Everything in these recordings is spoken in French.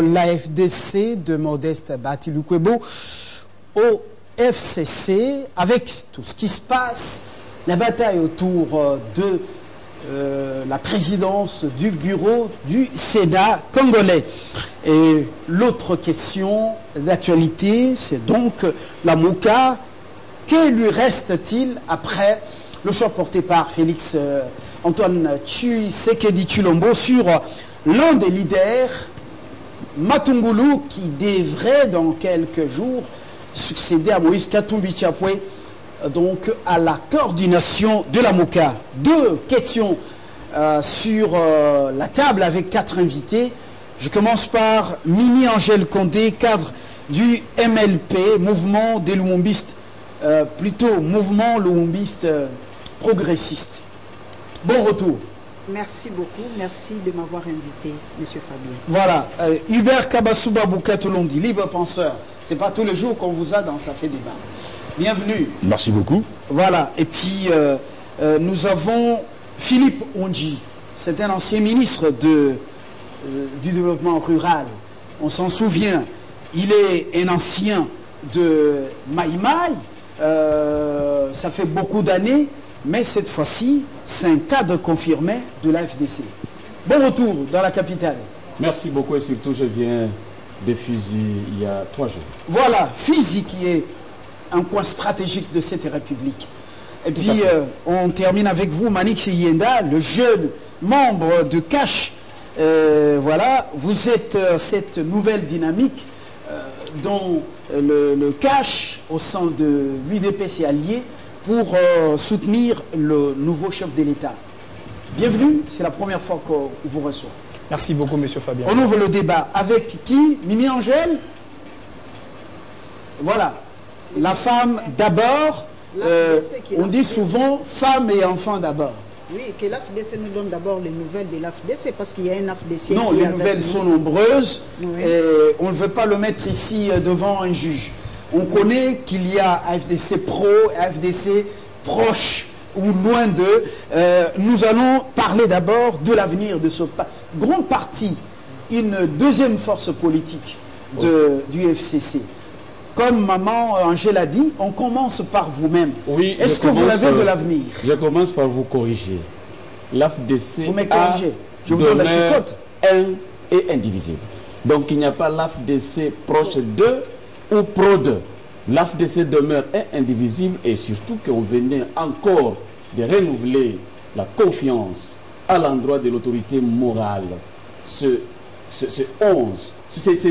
La FDC de Modeste Bahati Lukwebo au FCC, avec tout ce qui se passe, la bataille autour de la présidence du bureau du Sénat congolais. Et l'autre question d'actualité, c'est donc la Mouka. Que lui reste-t-il après le choix porté par Félix Antoine Tshisekedi Tshilombo sur l'un des leaders, Matungulu, qui devrait dans quelques jours succéder à Moïse Katumbi Chapwe, donc à la coordination de la Mouka. Deux questions sur la table avec 4 invités. Je commence par Mimi Angèle Condé, cadre du MLP, mouvement des Lumumbistes, plutôt mouvement Lumumbiste progressiste. Bon retour. Merci beaucoup, merci de m'avoir invité, Monsieur Fabien. Voilà, Hubert Kabasuba Boukatolondi, libre penseur. C'est pas tous les jours qu'on vous a dans Ça fait débat. Bienvenue. Merci beaucoup. Voilà, et puis nous avons Philippe Ondji, c'est un ancien ministre du développement rural. On s'en souvient, il est un ancien de Maïmaï, ça fait beaucoup d'années, mais cette fois-ci, c'est un cadre confirmé de la FDC. Bon retour dans la capitale. Merci beaucoup et surtout je viens de Fizi il y a 3 jours. Voilà, Fizi qui est un coin stratégique de cette République. Et puis on termine avec vous, Manik Yenda, le jeune membre de CASH. Voilà, vous êtes cette nouvelle dynamique dont le CASH au sein de l'UDPS est allié pour soutenir le nouveau chef de l'État. Bienvenue, c'est la première fois qu'on vous reçoit. Merci beaucoup, Monsieur Fabien. On ouvre le débat avec qui? Mimi Angèle? Voilà, la femme d'abord. On dit souvent femme et enfant d'abord. Oui, que l'AFDC nous donne d'abord les nouvelles de l'AFDC parce qu'il y a un AFDC. Non, les nouvelles sont nombreuses. Oui. Et on ne veut pas le mettre ici devant un juge. On connaît qu'il y a AFDC pro, AFDC proche ou loin d'eux. Nous allons parler d'abord de l'avenir de ce grand parti, une deuxième force politique du FCC. Comme maman Angèle a dit, on commence par vous-même. Oui, est-ce que vous avez de l'avenir? Je commence par vous corriger. L'AFDC vous me corrigez. Je vous donne la chicotte. Un et indivisible. Donc il n'y a pas l'AFDC proche de ou pro de. L'AFDC demeure indivisible et surtout qu'on venait encore de renouveler la confiance à l'endroit de l'autorité morale. C'est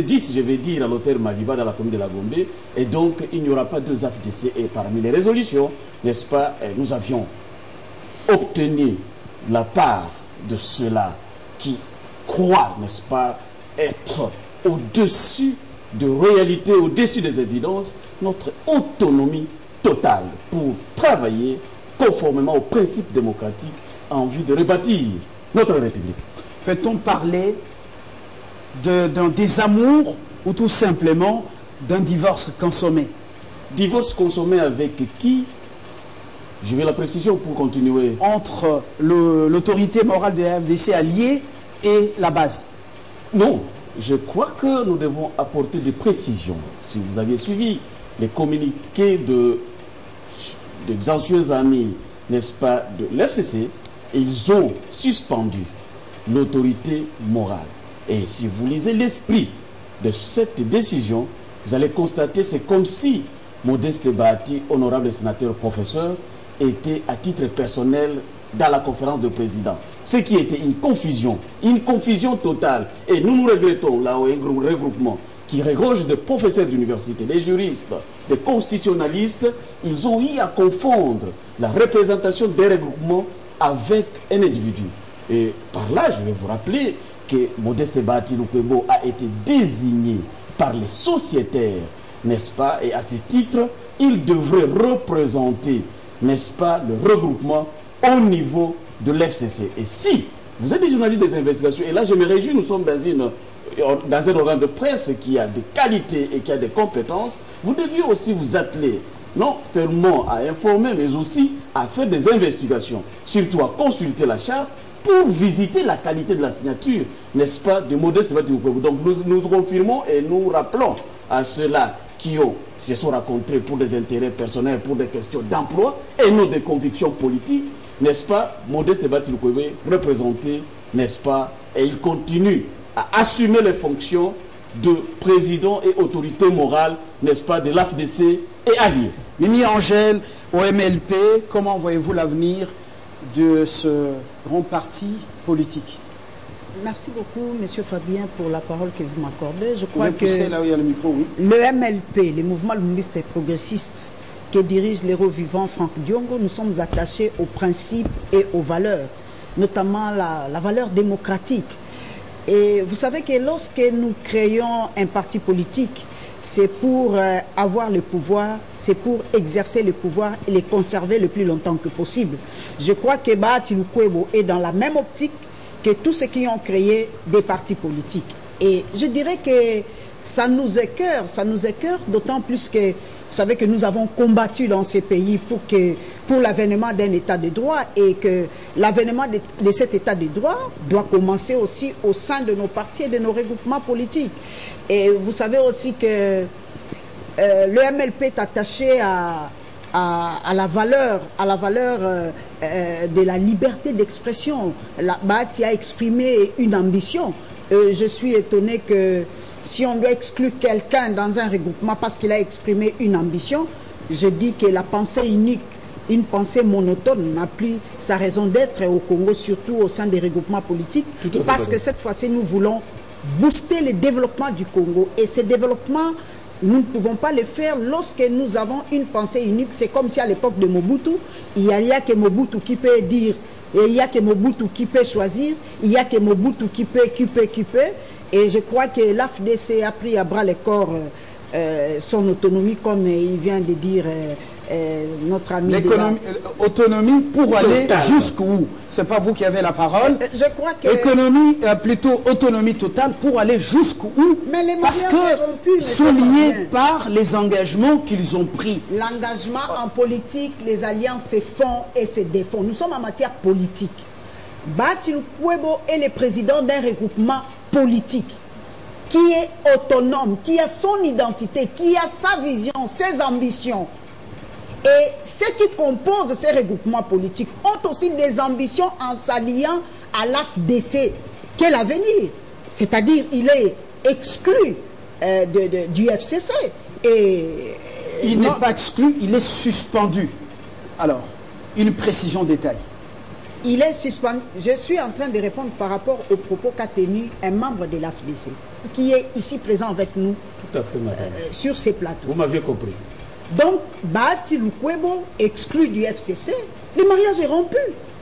10, je vais dire, à l'hôtel Maliba dans la commune de la Gombe. Et donc, il n'y aura pas 2 AFDC. Et parmi les résolutions, n'est-ce pas, nous avions obtenu la part de ceux-là qui croient, n'est-ce pas, être au-dessus de réalité, au-dessus des évidences, notre autonomie totale pour travailler conformément aux principes démocratiques en vue de rebâtir notre République. Peut-on parler d'un désamour ou tout simplement d'un divorce consommé? Divorce consommé avec qui? Je vais la précision pour continuer. Entre l'autorité morale de la FDC alliée et la base. Non, je crois que nous devons apporter des précisions. Si vous aviez suivi les communiqués des anciens amis, n'est-ce pas, de l'FCC, ils ont suspendu l'autorité morale. Et si vous lisez l'esprit de cette décision, vous allez constater c'est comme si Modeste Bahati, honorable sénateur professeur, était à titre personnel dans la conférence de présidents. Ce qui était une confusion totale. Et nous nous regrettons là où un regroupement qui regorge de professeurs d'université, des juristes, des constitutionnalistes, ils ont eu à confondre la représentation des regroupements avec un individu. Et par là, je vais vous rappeler que Modeste Bahati Lukwebo a été désigné par les sociétaires, n'est-ce pas? Et à ce titre, il devrait représenter, n'est-ce pas, le regroupement au niveau de l'FCC. Et si vous êtes des journalistes des investigations, et là je me réjouis, nous sommes dans un organe de presse qui a des qualités et qui a des compétences, vous deviez aussi vous atteler, non seulement à informer, mais aussi à faire des investigations, surtout à consulter la charte, pour visiter la qualité de la signature, n'est-ce pas, de Modeste Bati Lukwebo. Donc nous confirmons et nous rappelons à ceux-là qui se sont rencontrés pour des intérêts personnels, pour des questions d'emploi et non des convictions politiques, n'est-ce pas, Modeste Bati Lukwebo représenté, n'est-ce pas, et il continue à assumer les fonctions de président et autorité morale, n'est-ce pas, de l'AFDC et alliés. Mimi Angèle, au MLP, comment voyez-vous l'avenir de ce grand parti politique? Merci beaucoup, Monsieur Fabien, pour la parole que vous m'accordez. Je crois vous pouvez pousser là où il y a le micro, oui. Le MLP, le mouvement lumbiste et progressiste, que dirige l'héros vivant Franck Diongo, nous sommes attachés aux principes et aux valeurs, notamment la valeur démocratique. Et vous savez que lorsque nous créons un parti politique, c'est pour avoir le pouvoir, c'est pour exercer le pouvoir et les conserver le plus longtemps que possible. Je crois que Bati Lukwebo est dans la même optique que tous ceux qui ont créé des partis politiques. Et je dirais que ça nous écœure d'autant plus que vous savez que nous avons combattu dans ces pays pour l'avènement d'un état de droit et que l'avènement de cet état de droit doit commencer aussi au sein de nos partis et de nos regroupements politiques. Et vous savez aussi que le MLP est attaché à la valeur de la liberté d'expression. Bati a exprimé une ambition. Je suis étonné que si on doit exclure quelqu'un dans un regroupement parce qu'il a exprimé une ambition, je dis que la pensée unique, une pensée monotone n'a plus sa raison d'être au Congo, surtout au sein des regroupements politiques, parce que cette fois-ci, nous voulons booster le développement du Congo. Et ce développement, nous ne pouvons pas le faire lorsque nous avons une pensée unique. C'est comme si à l'époque de Mobutu, il n'y a que Mobutu qui peut dire, et il n'y a que Mobutu qui peut choisir, il n'y a que Mobutu qui peut. Et je crois que l'AFDC a pris à bras le corps son autonomie, comme il vient de dire notre ami. Autonomie pour aller jusqu'où? C'est pas vous qui avez la parole. Je crois que... Économie, plutôt autonomie totale pour aller jusqu'où? Mais les parce que sont liés par les engagements qu'ils ont pris. L'engagement en politique, les alliances se font et se défont. Nous sommes en matière politique. Bati Lukwebo est le président d'un regroupement politique qui est autonome, qui a son identité, qui a sa vision, ses ambitions. Et ceux qui composent ces regroupements politiques ont aussi des ambitions en s'alliant à l'AFDC. Quel avenir? C'est-à-dire il est exclu du FCC. Et il n'est pas exclu, il est suspendu. Alors, une précision détail. Il est suspendu. Je suis en train de répondre par rapport aux propos qu'a tenu un membre de l'AFDC, qui est ici présent avec nous. Tout à fait, madame. Sur ces plateaux. Vous m'aviez compris. Donc, Bati Lukwebo exclu du FCC, le mariage est rompu.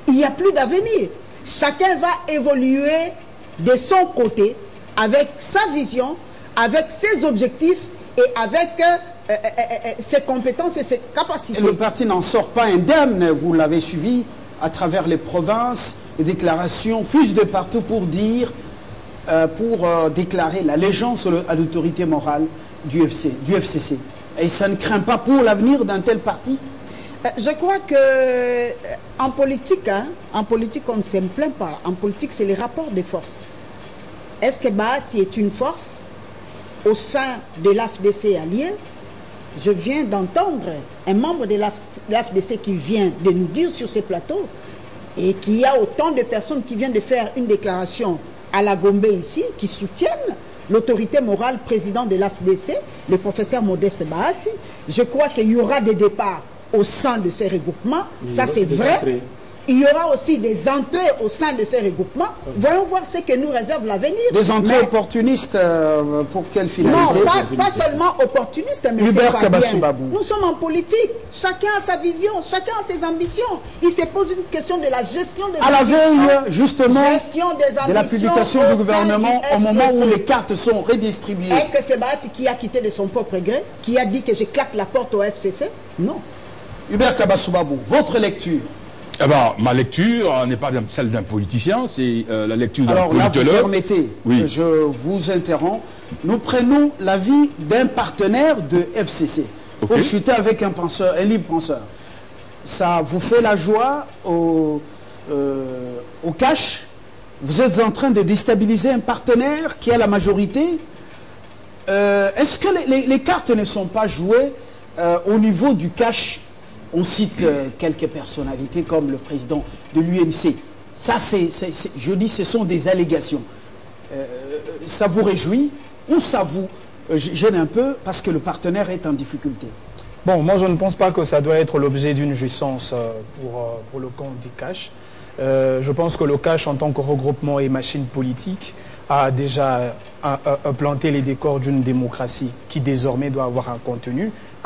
Il n'y a plus d'avenir. Chacun va évoluer de son côté, avec sa vision, avec ses objectifs et avec ses compétences et ses capacités. Et le parti n'en sort pas indemne, vous l'avez suivi à travers les provinces, les déclarations fusent de partout pour dire, déclarer l'allégeance à l'autorité morale du FCC. Et ça ne craint pas pour l'avenir d'un tel parti? Je crois que en politique, on ne se plaint pas. En politique, c'est les rapports de force. Est-ce que Bati est une force au sein de l'AFDC allié? Je viens d'entendre un membre de l'AFDC qui vient de nous dire sur ces plateaux et qu'il y a autant de personnes qui viennent de faire une déclaration à la Gombe ici, qui soutiennent l'autorité morale président de l'AFDC, le professeur Modeste Bahati. Je crois qu'il y aura des départs au sein de ces regroupements, ça c'est vrai. Il y aura aussi des entrées au sein de ces regroupements. Voyons voir ce que nous réserve l'avenir. Des entrées opportunistes pour quelle finalité? Non, pas seulement opportunistes, mais c'est pas bien. Nous sommes en politique. Chacun a sa vision, chacun a ses ambitions. Il se pose une question de la gestion des ambitions. À la veille, justement, de la publication du gouvernement, au moment où les cartes sont redistribuées. Est-ce que c'est Bahati qui a quitté de son propre gré, qui a dit que je claque la porte au FCC? Non. Hubert Kabassoubabou, votre lecture? Eh ben, ma lecture n'est pas celle d'un politicien, c'est la lecture d'un politologue. Alors là, vous permettez que je vous interromps. Nous prenons l'avis d'un partenaire de FCC pour chuter avec un penseur, un libre penseur. Ça vous fait la joie au cash, vous êtes en train de déstabiliser un partenaire qui a la majorité. Est-ce que les cartes ne sont pas jouées au niveau du cash? On cite quelques personnalités comme le président de l'UNC. Ça, je dis, ce sont des allégations. Ça vous réjouit ou ça vous gêne un peu parce que le partenaire est en difficulté? Bon, moi je ne pense pas que ça doit être l'objet d'une jouissance pour le compte du cash. Je pense que le cash en tant que regroupement et machine politique a déjà planté les décors d'une démocratie qui désormais doit avoir un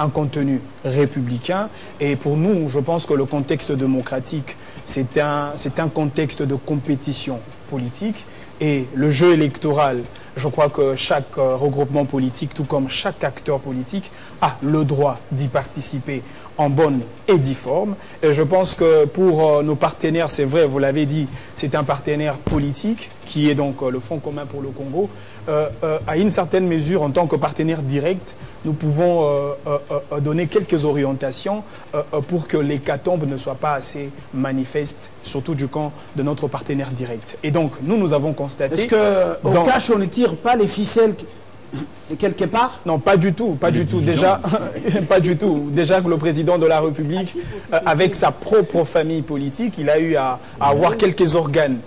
contenu républicain. Et pour nous, je pense que le contexte démocratique, c'est un contexte de compétition politique. Et le jeu électoral, je crois que chaque regroupement politique, tout comme chaque acteur politique, a le droit d'y participer en bonne et due forme. Et je pense que pour nos partenaires, c'est vrai, vous l'avez dit, c'est un partenaire politique qui est donc le Fonds commun pour le Congo. À une certaine mesure, en tant que partenaire direct, nous pouvons donner quelques orientations pour que l'hécatombe ne soit pas assez manifeste, surtout du camp de notre partenaire direct. Et donc, nous avons constaté... Est-ce qu'au cash, on ne tire pas les ficelles de quelque part? Non, pas du tout, pas du tout. Déjà, pas du tout. Déjà que le président de la République, avec sa propre famille politique, il a eu à avoir quelques organes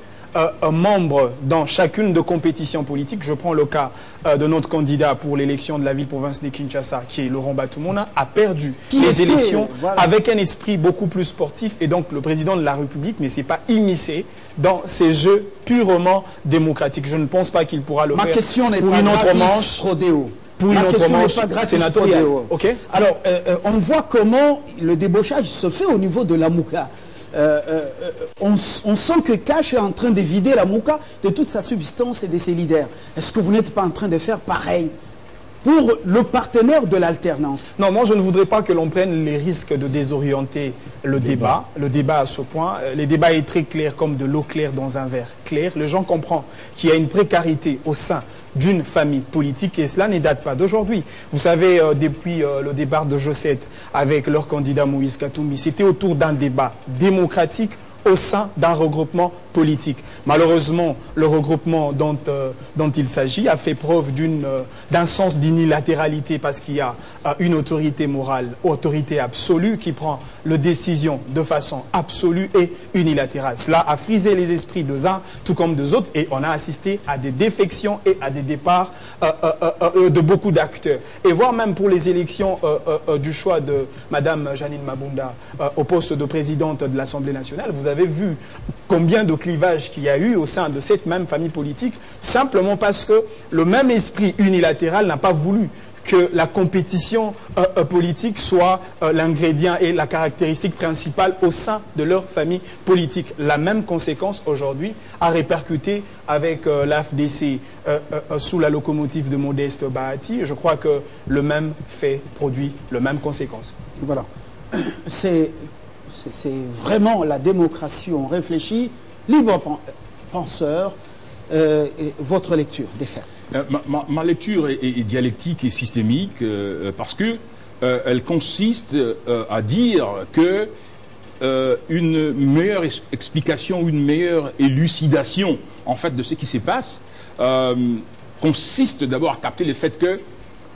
membre dans chacune de compétitions politiques. Je prends le cas de notre candidat pour l'élection de la ville-province de Kinshasa, qui est Laurent Batumona, a perdu les élections avec un esprit beaucoup plus sportif. Et donc, le président de la République ne s'est pas immiscé dans ces jeux purement démocratiques. Je ne pense pas qu'il pourra le faire pour une autre manche. Pour une autre manche sénatoriale. Okay. Alors, on voit comment le débauchage se fait au niveau de la Mouka. On sent que Cash est en train de vider la Mouka de toute sa substance et de ses leaders. Est-ce que vous n'êtes pas en train de faire pareil pour le partenaire de l'alternance? Non, moi je ne voudrais pas que l'on prenne les risques de désorienter le débat. Le débat à ce point, le débat est très clair comme de l'eau claire dans un verre clair. Les gens comprennent qu'il y a une précarité au sein d'une famille politique et cela ne date pas d'aujourd'hui. Vous savez, depuis le départ de G7 avec leur candidat Moïse Katumbi, c'était autour d'un débat démocratique au sein d'un regroupement politique. Malheureusement, le regroupement dont il s'agit a fait preuve d'un sens d'unilatéralité parce qu'il y a une autorité morale, autorité absolue qui prend les décisions de façon absolue et unilatérale. Cela a frisé les esprits des uns tout comme des autres et on a assisté à des défections et à des départs de beaucoup d'acteurs. Et voire même pour les élections du choix de Mme Janine Mabunda au poste de présidente de l'Assemblée nationale, vous avez vu combien de clivages qu'il y a eu au sein de cette même famille politique, simplement parce que le même esprit unilatéral n'a pas voulu que la compétition politique soit l'ingrédient et la caractéristique principale au sein de leur famille politique. La même conséquence aujourd'hui a répercuté avec l'AFDC sous la locomotive de Modeste Bahati. Je crois que le même fait produit les mêmes conséquences. Voilà. C'est vraiment la démocratie. On réfléchit, libre penseur. Votre lecture des faits? Ma lecture est dialectique et systémique parce que elle consiste à dire que une meilleure explication, une meilleure élucidation en fait de ce qui se passe consiste d'abord à capter le fait que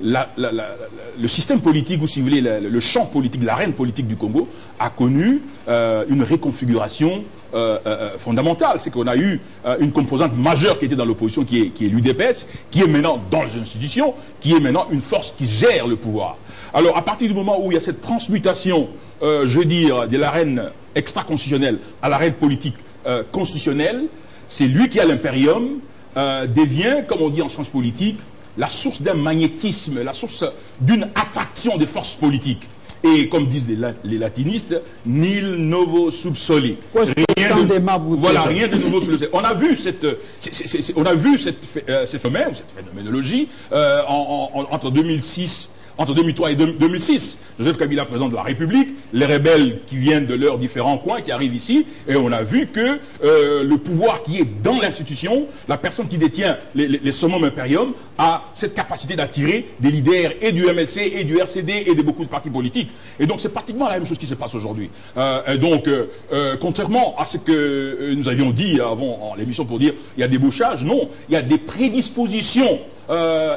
le système politique, ou si vous voulez, le champ politique, l'arène politique du Congo a connu une réconfiguration fondamentale. C'est qu'on a eu une composante majeure qui était dans l'opposition, qui est l'UDPS, qui est maintenant dans les institutions, qui est maintenant une force qui gère le pouvoir. Alors, à partir du moment où il y a cette transmutation, je veux dire, de l'arène extra-constitutionnelle à l'arène politique constitutionnelle, c'est lui qui a l'impérium, devient, comme on dit en sciences politiques, la source d'un magnétisme, la source d'une attraction des forces politiques. Et comme disent les latinistes, nil novo sub soli. Rien de nouveau sous le ciel. On a vu ce phénomène, cette phénoménologie entre 2006 entre 2003 et 2006. Joseph Kabila, président de la République, les rebelles qui viennent de leurs différents coins, qui arrivent ici, et on a vu que le pouvoir qui est dans l'institution, la personne qui détient les summum imperium, a cette capacité d'attirer des leaders et du MLC et du RCD et de beaucoup de partis politiques. Et donc c'est pratiquement la même chose qui se passe aujourd'hui. Contrairement à ce que nous avions dit avant en l'émission pour dire il y a débauchage, non, il y a des prédispositions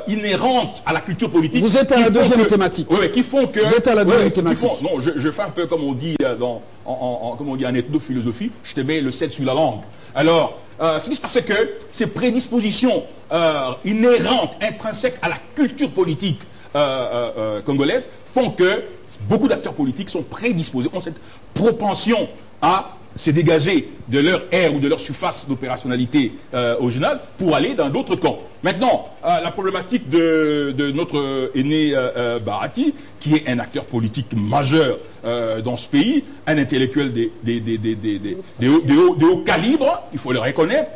inhérentes à la culture politique. Vous êtes à la deuxième thématique. Oui, qui font que... Vous êtes à la deuxième thématique. Non, je fais un peu comme on dit en ethnophilosophie, je te mets le sel sur la langue. Alors, ce qui se passe, c'est que ces prédispositions inhérentes, intrinsèques à la culture politique congolaise font que beaucoup d'acteurs politiques sont prédisposés, ont cette propension à se dégager de leur aire ou de leur surface d'opérationnalité originale pour aller dans d'autres camps. Maintenant, la problématique de notre aîné Bahati, qui est un acteur politique majeur dans ce pays, un intellectuel de haut calibre, il faut le reconnaître,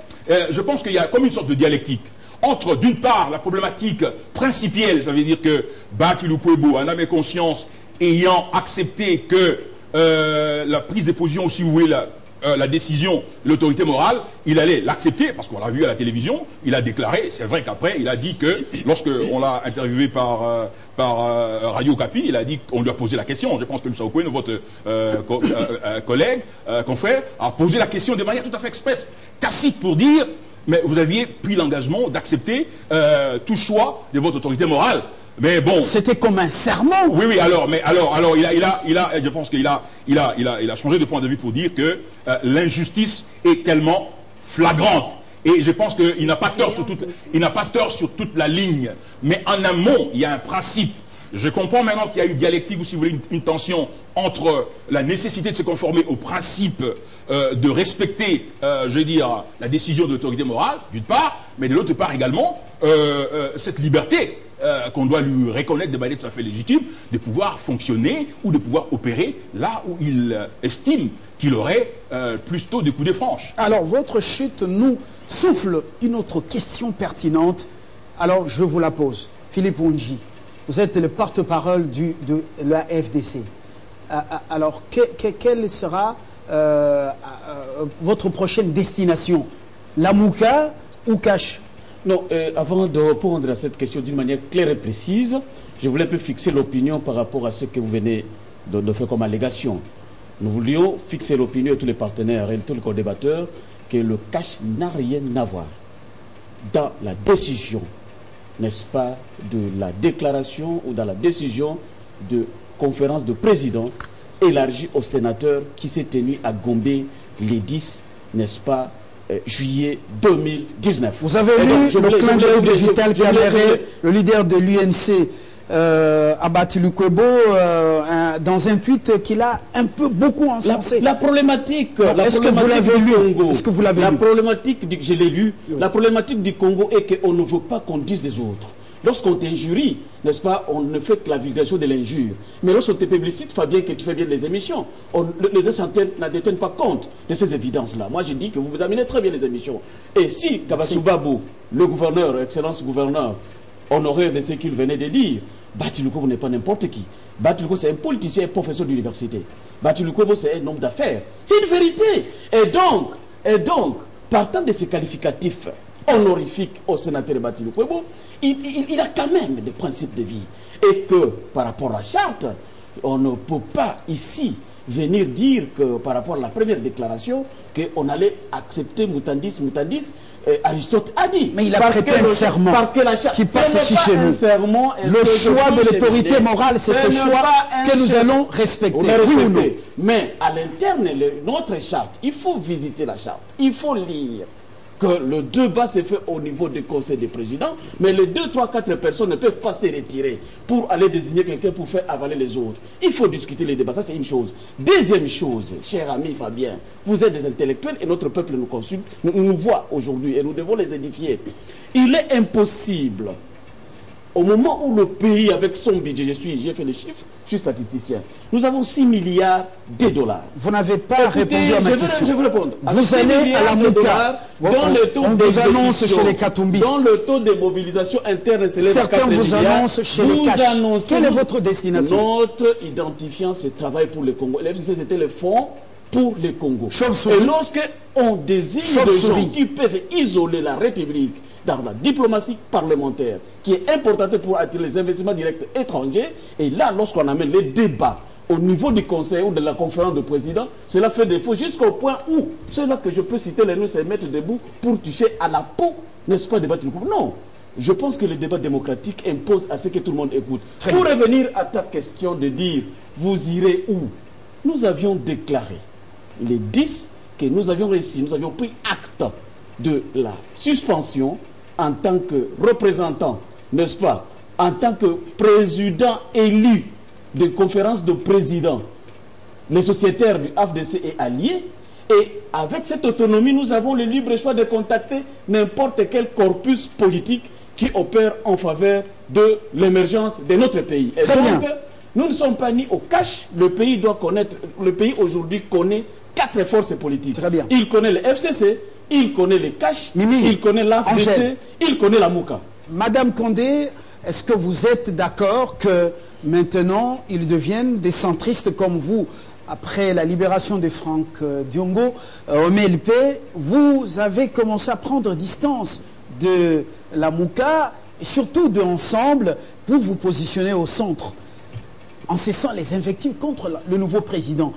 je pense qu'il y a comme une sorte de dialectique entre, d'une part, la problématique principielle, ça veut dire que Bahati Lukwebo, un âme et conscience, ayant accepté que la prise de position, ou si vous voulez, la décision de l'autorité morale, il allait l'accepter, parce qu'on l'a vu à la télévision, il a déclaré, c'est vrai qu'après, il a dit que, lorsqu'on l'a interviewé par Radio Okapi, il a dit qu'on lui a posé la question, je pense que Moussa Okweno, votre collègue, confrère, a posé la question de manière tout à fait expresse, tacite pour dire, mais vous aviez pris l'engagement d'accepter tout choix de votre autorité morale. Mais bon, c'était comme un serment. Oui, alors, je pense qu'il a changé de point de vue pour dire que l'injustice est tellement flagrante. Et je pense qu'il n'a pas tort sur toute la ligne. Mais en amont, il y a un principe. Je comprends maintenant qu'il y a une dialectique, ou si vous voulez, une tension entre la nécessité de se conformer au principe de respecter, je veux dire, la décision de l'autorité morale, d'une part, mais de l'autre part également, cette liberté qu'on doit lui reconnaître de manière tout à fait légitime, de pouvoir fonctionner ou de pouvoir opérer là où il estime qu'il aurait plutôt des coups de franche. Alors, votre chute nous souffle une autre question pertinente. Alors, je vous la pose. Philippe Onji, vous êtes le porte-parole de la FDC. Alors, quelle sera votre prochaine destination? Lamouka ou Cache? Non, avant de répondre à cette question d'une manière claire et précise, je voulais un peu fixer l'opinion par rapport à ce que vous venez de faire comme allégation. Nous voulions fixer l'opinion de tous les partenaires et de tous les co-débatteurs que le cash n'a rien à voir dans la décision, n'est-ce pas, de la déclaration ou dans la décision de conférence de président élargie aux sénateurs qui s'est tenue à Gombe les 10, n'est-ce pas, juillet 2019. Vous avez lu le clin d'œil de Vital Kamerhe, le leader de l'UNC, Bahati Lukwebo, dans un tweet qu'il a un peu beaucoup encensé. La problématique, est-ce que vous l'avez lu? Est-ce que vous l'avez lu? La problématique, je l'ai lu, oui. La problématique du Congo est qu'on ne veut pas qu'on dise des autres. Lorsqu'on t'injurie, n'est-ce pas, on ne fait que la vulgarisation de l'injure. Mais lorsqu'on te publicite, Fabien, que tu fais bien les émissions, les deux antennes ne détiennent pas compte de ces évidences-là. Moi, je dis que vous vous amenez très bien les émissions. Et si Kabassou Babou, le gouverneur, excellence gouverneur, honoraire de ce qu'il venait de dire, Bahati Lukwebo n'est pas n'importe qui. Bahati Lukwebo, c'est un politicien et professeur d'université. Bahati Lukwebo, c'est un homme d'affaires. C'est une vérité. Et donc, partant de ces qualificatifs honorifiques au sénateur Bahati Lukwebo, il a quand même des principes de vie. Et que par rapport à la charte, on ne peut pas ici venir dire que par rapport à la première déclaration, qu'on allait accepter Moutandis, Aristote a dit. Mais il a prêté un serment qui passe ici chez nous. Le choix de l'autorité morale, c'est ce choix que nous allons respecter. Oui ou non? Mais à l'interne, notre charte, il faut visiter la charte, il faut lire que le débat s'est fait au niveau du conseil des présidents, mais les 2, 3, 4 personnes ne peuvent pas se retirer pour aller désigner quelqu'un pour faire avaler les autres. Il faut discuter les débats, ça c'est une chose. Deuxième chose, cher ami Fabien, vous êtes des intellectuels et notre peuple nous consulte, nous voit aujourd'hui et nous devons les édifier. Il est impossible Au moment où le pays, avec son budget, j'ai fait les chiffres, je suis statisticien, nous avons 6 milliards de dollars. Vous n'avez pas répondu à ma question. Je vais répondre. Vous allez à la Mouka, on vous annonce chez les Katumbistes. Dans le taux de mobilisation interne s'élève à 4 certains vous milliards. annoncent chez les Cash. Quelle est votre destination? Notre identifiant, c'est travail pour les Congos. L'FCC, c'était le fonds pour les Congos. Et lorsque on désigne des gens qui peuvent isoler la République dans la diplomatie parlementaire, qui est importante pour attirer les investissements directs étrangers, et là, lorsqu'on amène les débats au niveau du conseil ou de la conférence de présidents, cela fait défaut jusqu'au point où, c'est là que je peux citer les noms, c'est mettre debout pour toucher à la peau, n'est-ce pas, débattre le pouvoir. Non, je pense que le débat démocratique impose à ce que tout le monde écoute. Pour revenir à ta question de dire, vous irez où? Nous avions déclaré les 10 que nous avions réussi, nous avions pris acte de la suspension en tant que représentant, n'est-ce pas, en tant que président élu de conférence de présidents, les sociétaires du AFDC et alliés, et avec cette autonomie, nous avons le libre choix de contacter n'importe quel corpus politique qui opère en faveur de l'émergence de notre pays. Et donc, nous ne sommes pas ni au cash, le pays doit connaître, le pays aujourd'hui connaît 4 forces politiques. Très bien. Il connaît le FCC, il connaît les cash, il connaît l'AFDC, il connaît la Mouka. Madame Condé, est-ce que vous êtes d'accord que maintenant, ils deviennent des centristes comme vous? Après la libération de Franck Diongo, au MLP, vous avez commencé à prendre distance de la Mouka, et surtout de Ensemble, pour vous positionner au centre, en cessant les invectives contre le nouveau président.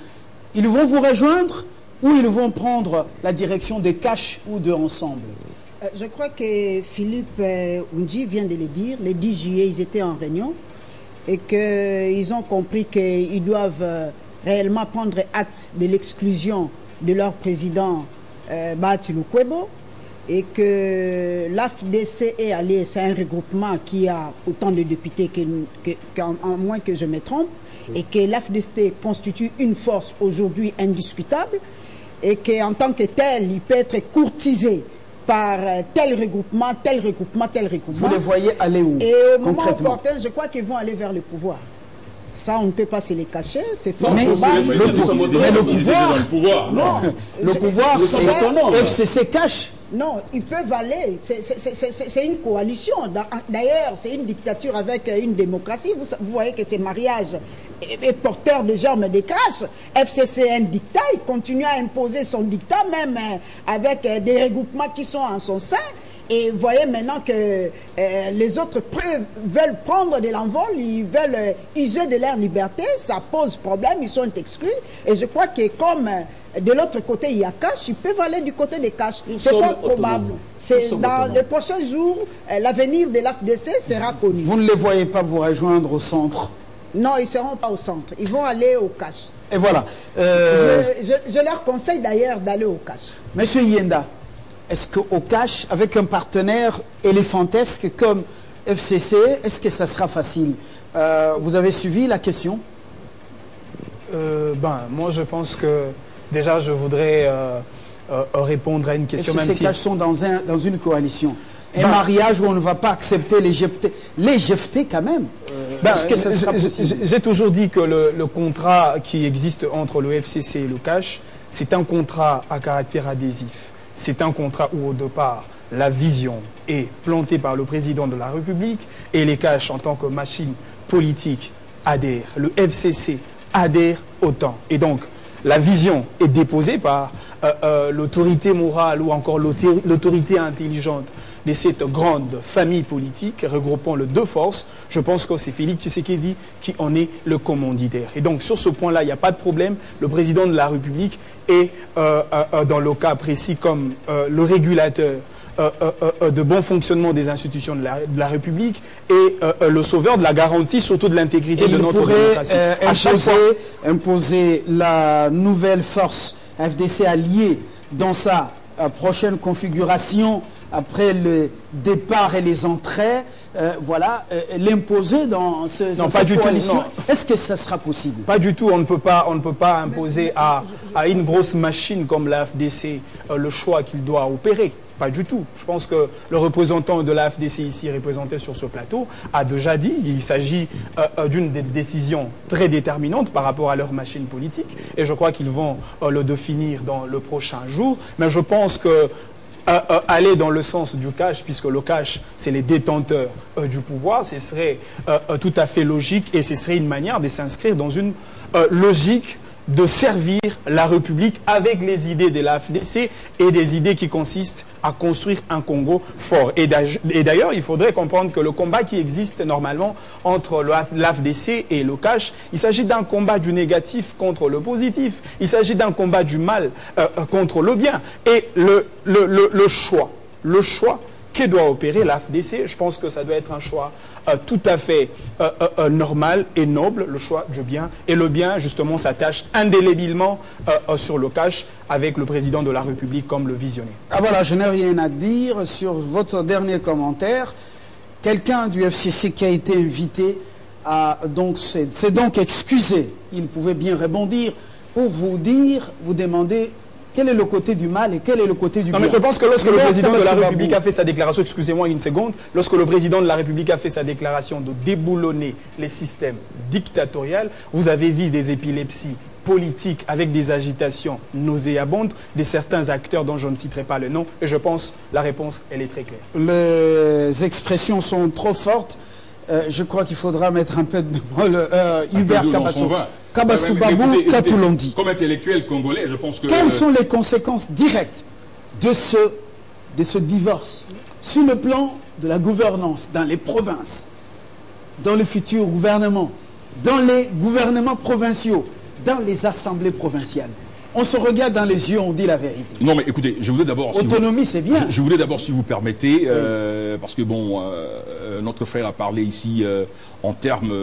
Ils vont vous rejoindre ou ils vont prendre la direction de Cash ou de Ensemble? Je crois que Philippe Oundji vient de le dire. Le 10 juillet, ils étaient en réunion et qu'ils ont compris qu'ils doivent réellement prendre acte de l'exclusion de leur président Bahati Lukwebo, et que l'AFDC est allé, c'est un regroupement qui a autant de députés qu'en moins que je me trompe, et que l'AFDC constitue une force aujourd'hui indiscutable, et qu'en tant que tel, il peut être courtisé par tel regroupement, tel regroupement, tel regroupement. Vous les voyez aller où? Et au moment opportun, je crois qu'ils vont aller vers le pouvoir. Ça, on ne peut pas se les cacher, c'est fort probable. Mais le pouvoir, non. Le pouvoir, c'est FCC Cash. Non, ils peuvent aller. C'est une coalition. D'ailleurs, c'est une dictature avec une démocratie. Vous voyez que ces mariages est porteur de germes de crash. FCC est un dictat. Il continue à imposer son dictat, même avec des regroupements qui sont en son sein. Et vous voyez maintenant que les autres veulent prendre de l'envol, ils veulent user de leur liberté, ça pose problème, ils sont exclus. Et je crois que comme de l'autre côté il y a Cash, ils peuvent aller du côté des Cash. C'est fort probable. Dans les prochains jours, l'avenir de l'AFDC sera connu. Vous ne les voyez pas vous rejoindre au centre? Non, ils ne seront pas au centre. Ils vont aller au Cash. Et voilà. Je leur conseille d'ailleurs d'aller au Cash. Monsieur Yenda, est-ce qu'au Cash, avec un partenaire éléphantesque comme FCC, est-ce que ça sera facile? Vous avez suivi la question? Moi, je pense que déjà, je voudrais répondre à une question. FCC même et Cash sont dans une coalition. Un mariage où on ne va pas accepter les jeter. Les jeter quand même. Est-ce que ça sera possible? J'ai toujours dit que le contrat qui existe entre le FCC et le Cash, c'est un contrat à caractère adhésif. C'est un contrat où, au départ, la vision est plantée par le président de la République et les Cash, en tant que machine politique, adhèrent. Le FCC adhère autant. Et donc, la vision est déposée par l'autorité morale ou encore l'autorité intelligente de cette grande famille politique regroupant les deux forces. Je pense que c'est Félix Tshisekedi qui en est le commanditaire. Et donc sur ce point-là, il n'y a pas de problème. Le président de la République est, dans le cas précis, comme le régulateur de bon fonctionnement des institutions de la République et le sauveur de la garantie, surtout de l'intégrité de notre démocratie. Imposer la nouvelle force FDC alliée dans sa prochaine configuration après le départ et les entrées, l'imposer dans cette coalition. Est-ce que ça sera possible? Pas du tout. On ne peut pas imposer à une grosse machine comme la FDC le choix qu'il doit opérer. Pas du tout. Je pense que le représentant de la FDC ici, représenté sur ce plateau, a déjà dit qu'il s'agit d'une décision très déterminante par rapport à leur machine politique. Et je crois qu'ils vont le définir dans le prochain jour. Mais je pense que aller dans le sens du cash, puisque le cash, c'est les détenteurs du pouvoir, ce serait tout à fait logique et ce serait une manière de s'inscrire dans une logique de servir la République avec les idées de la FDC et des idées qui consistent à construire un Congo fort. Et d'ailleurs, il faudrait comprendre que le combat qui existe normalement entre l'AFDC et le cash, il s'agit d'un combat du négatif contre le positif. Il s'agit d'un combat du mal contre le bien. Et le choix que doit opérer l'AFDC, je pense que ça doit être un choix tout à fait normal et noble, le choix du bien. Et le bien, justement, s'attache indélébilement sur le cash avec le président de la République comme le visionnaire. Ah voilà, je n'ai rien à dire sur votre dernier commentaire. Quelqu'un du FCC qui a été invité s'est donc excusé. Il pouvait bien rebondir pour vous demander quel est le côté du mal et quel est le côté du bien. Non, mais je pense que lorsque le président de la République a fait sa déclaration, excusez-moi une seconde, lorsque le président de la République a fait sa déclaration de déboulonner les systèmes dictatoriaux, vous avez vu des épilepsies politiques avec des agitations nauséabondes de certains acteurs dont je ne citerai pas le nom. Et je pense que la réponse, elle est très claire. Les expressions sont trop fortes. Je crois qu'il faudra mettre un peu de Hubert Kabassou Babou, Katoulandi. Comme intellectuel congolais, je pense que... Quelles sont les conséquences directes de ce divorce sur le plan de la gouvernance dans les provinces, dans le futur gouvernement, dans les gouvernements provinciaux, dans les assemblées provinciales? On se regarde dans les yeux, on dit la vérité. Non, mais écoutez, je voulais d'abord... Autonomie, c'est bien. Je voulais d'abord, si vous permettez, parce que, bon, notre frère a parlé ici en termes,